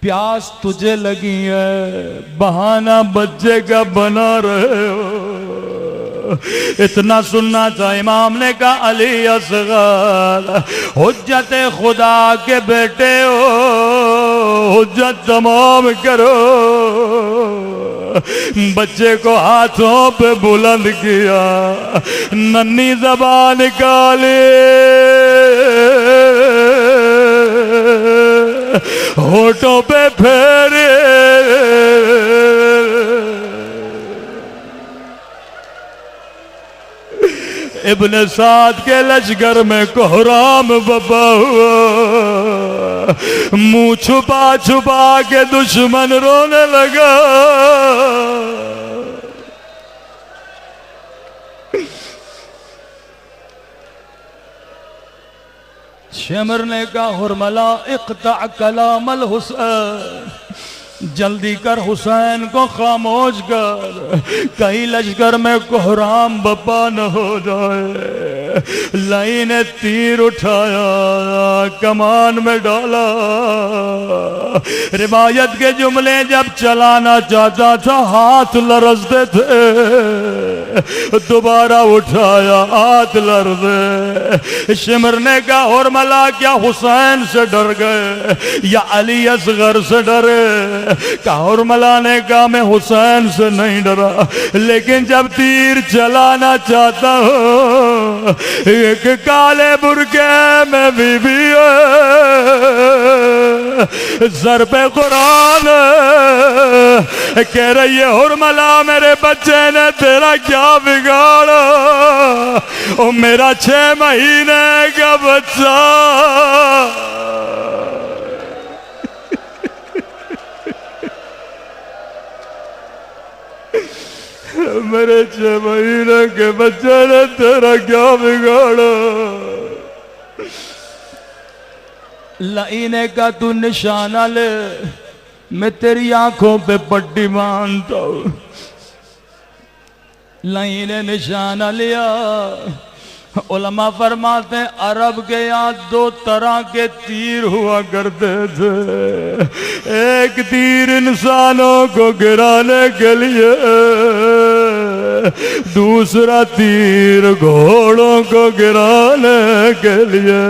प्यास तुझे लगी है, बहाना बच्चे का बना रहे हो। इतना सुनना था। इमाम ने कहा, अली असगर हुज्जत खुदा के बेटे हो, हुज्जत तमाम करो। बच्चे को हाथों पे बुलंद किया, नन्ही ज़बान निकाले, होठों पे फेरे। इब्ने साद के लश्कर में कोहराम बपा हुआ। मुंह छुपा छुपा के दुश्मन रोने लगा। शेमर ने कहा, हुरमला इक़्ता कलामल हुसैन, जल्दी कर हुसैन को खामोश कर, कहीं लश्कर में कोहराम बपा न हो जाए। लाई ने तीर उठाया, कमान में डाला। रिवायत के जुमले जब चलाना चाहता था हाथ लरसते थे, दोबारा उठाया हाथ लरसे। शिमर ने कहा, हुरमला क्या हुसैन से डर गए या अली असगर से डरे? हुरमला ने कहा, मैं हुसैन से नहीं डरा, लेकिन जब तीर चलाना चाहता हूं, एक काले बुरके में बीबी सर पे कुरान कह रही है, हुरमला मेरे बच्चे ने तेरा क्या बिगाड़ा? ओ मेरा 6 महीने का बच्चा। मेरे 6 महीने के बच्चे ने तेरा क्या बिगाड़ा? लाइने का तू निशाना ले, मैं तेरी आंखों पे पट्टी बांधता हूं। लाई ने निशाना लिया। उलमा फरमाते हैं, अरब के यहाँ 2 तरह के तीर हुआ करते थे। एक तीर इंसानों को गिराने के लिए, दूसरा तीर घोड़ों को गिराने के लिए।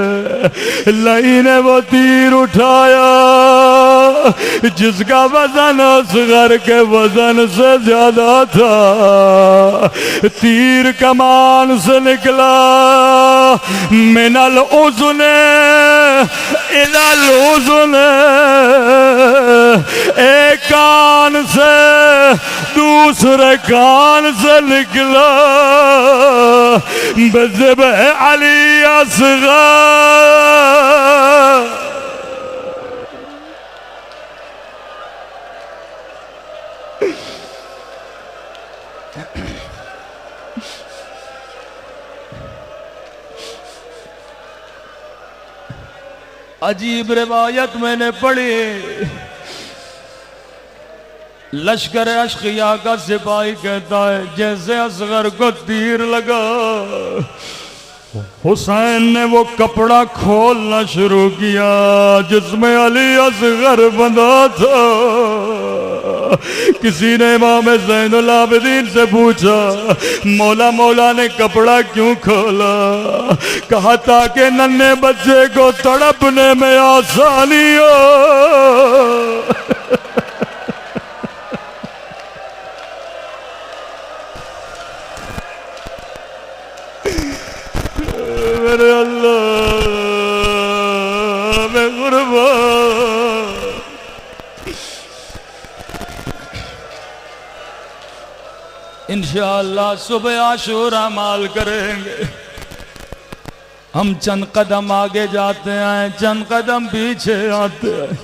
लाई ने वो तीर उठाया जिसका वजन असगर के वजन से ज्यादा था। तीर कमान से निकला, मिनल उज़्ने इलल उज़्ने, एक कान से दूसरे कान से निकला। बज़िब्ह अली असगर। अजीब रिवायत मैंने पढ़ी, लश्कर अशकिया का सिपाही कहता है, जैसे असगर को तीर लगा, हुसैन ने वो कपड़ा खोलना शुरू किया जिसमें अली असगर बंधा था। किसी ने इमाम ज़ैनुल आबिदीन से पूछा, मौला मौला ने कपड़ा क्यों खोला? कहा ताकि नन्हे बच्चे को तड़पने में आसानी हो। मेरे अल्लाह में कुर्बान। इंशाअल्लाह सुबह आशूरा माल करेंगे। हम चंद कदम आगे जाते हैं, चंद कदम पीछे आते हैं।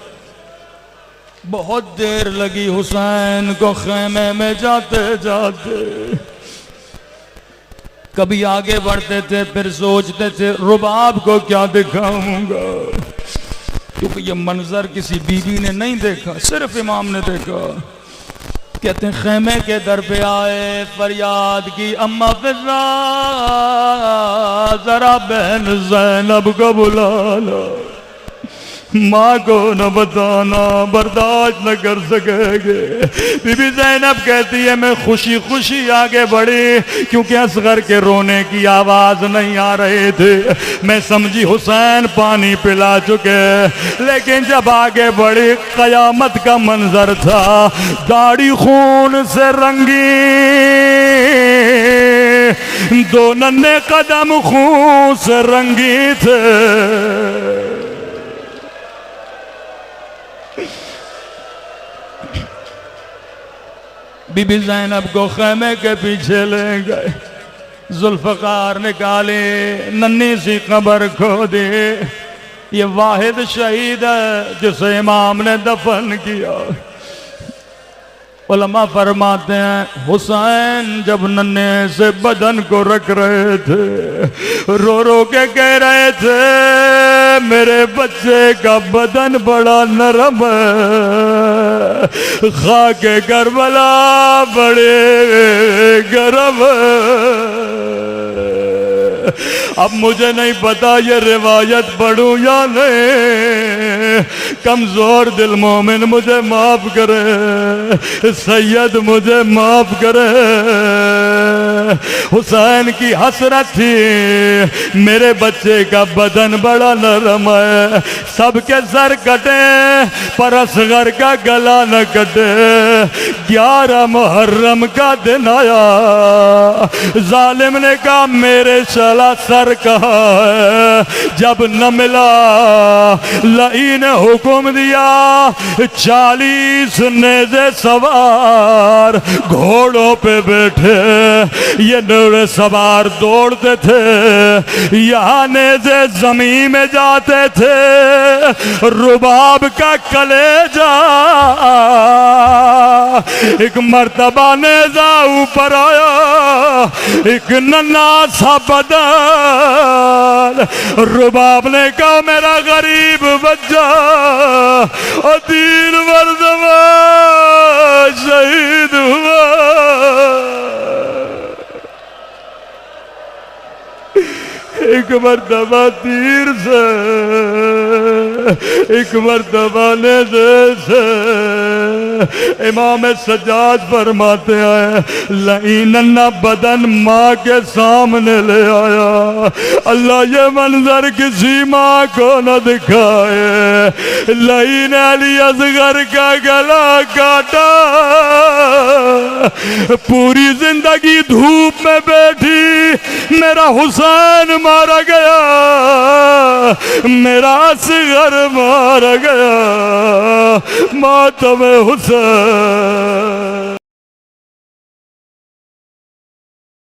बहुत देर लगी हुसैन को खेमे में जाते जाते। कभी आगे बढ़ते थे फिर सोचते थे रुबाब को क्या दिखाऊंगा, क्योंकि ये मंजर किसी बीवी ने नहीं देखा, सिर्फ इमाम ने देखा। कहते हैं खेमे के दर पे आए, फरियाद की अम्मा फिजा जरा बहन ज़ैनब को बुला लो, माँ को न बताना, बर्दाश्त न कर सकेंगे। बीबी ज़ैनब कहती है मैं खुशी खुशी आगे बढ़ी, क्योंकि असगर के रोने की आवाज नहीं आ रहे थे। मैं समझी हुसैन पानी पिला चुके, लेकिन जब आगे बढ़ी कयामत का मंजर था। दाढ़ी खून से रंगी, दो नन्हे कदम खून से रंगी थे। बीबी ज़ैनब को खेमे के पीछे ले गए, जुल्फ़कार निकाले, नन्ही सी कब्र खोदी। ये वाहिद शहीद है जिसे इमाम ने दफन किया। उलमा फरमाते हैं हुसैन जब नन्हे से बदन को रख रहे थे, रो रो के कह रहे थे मेरे बच्चे का बदन बड़ा नरम है, खाके करबला बड़े गरम है। अब मुझे नहीं पता ये रिवायत पढ़ूं या नहीं, कमजोर दिल मोमिन मुझे माफ करे, सैयद मुझे माफ करे। हुसैन की हसरत थी मेरे बच्चे का बदन बड़ा नरम है, सबके सर कटे पर असगर का गला न कटे। 11 मुहर्रम का दिन आया, जालिम ने कहा मेरे शला सर कहा है, जब न मिला लई ने हुक्म दिया 40 नेज़े सवार घोड़ों पे बैठे, ये नूरे सवार दौड़ते थे, यहाँ नेज़े जमीन में जाते थे। रुबाब का कलेजा एक मर्तबा नेज़ा ऊपर आया, एक नन्हा सा बदन। रुबाब ने कहा मेरा गरीब बच्चा और 3 मर्तबा शहीद हुआ। एक मर्तबा तीर से, एक मर्तबा नेज़े से। इमाम सज्जाद फरमाते हैं लईनन्ना बदन माँ के सामने ले आया, अल्लाह ये मंजर किसी माँ को न दिखाए। लईन अली असगर का गला काटा, पूरी जिंदगी धूप में बैठी मेरा हुसैन मारा गया, मेरा असगर मारा गया, मातम हुसैन।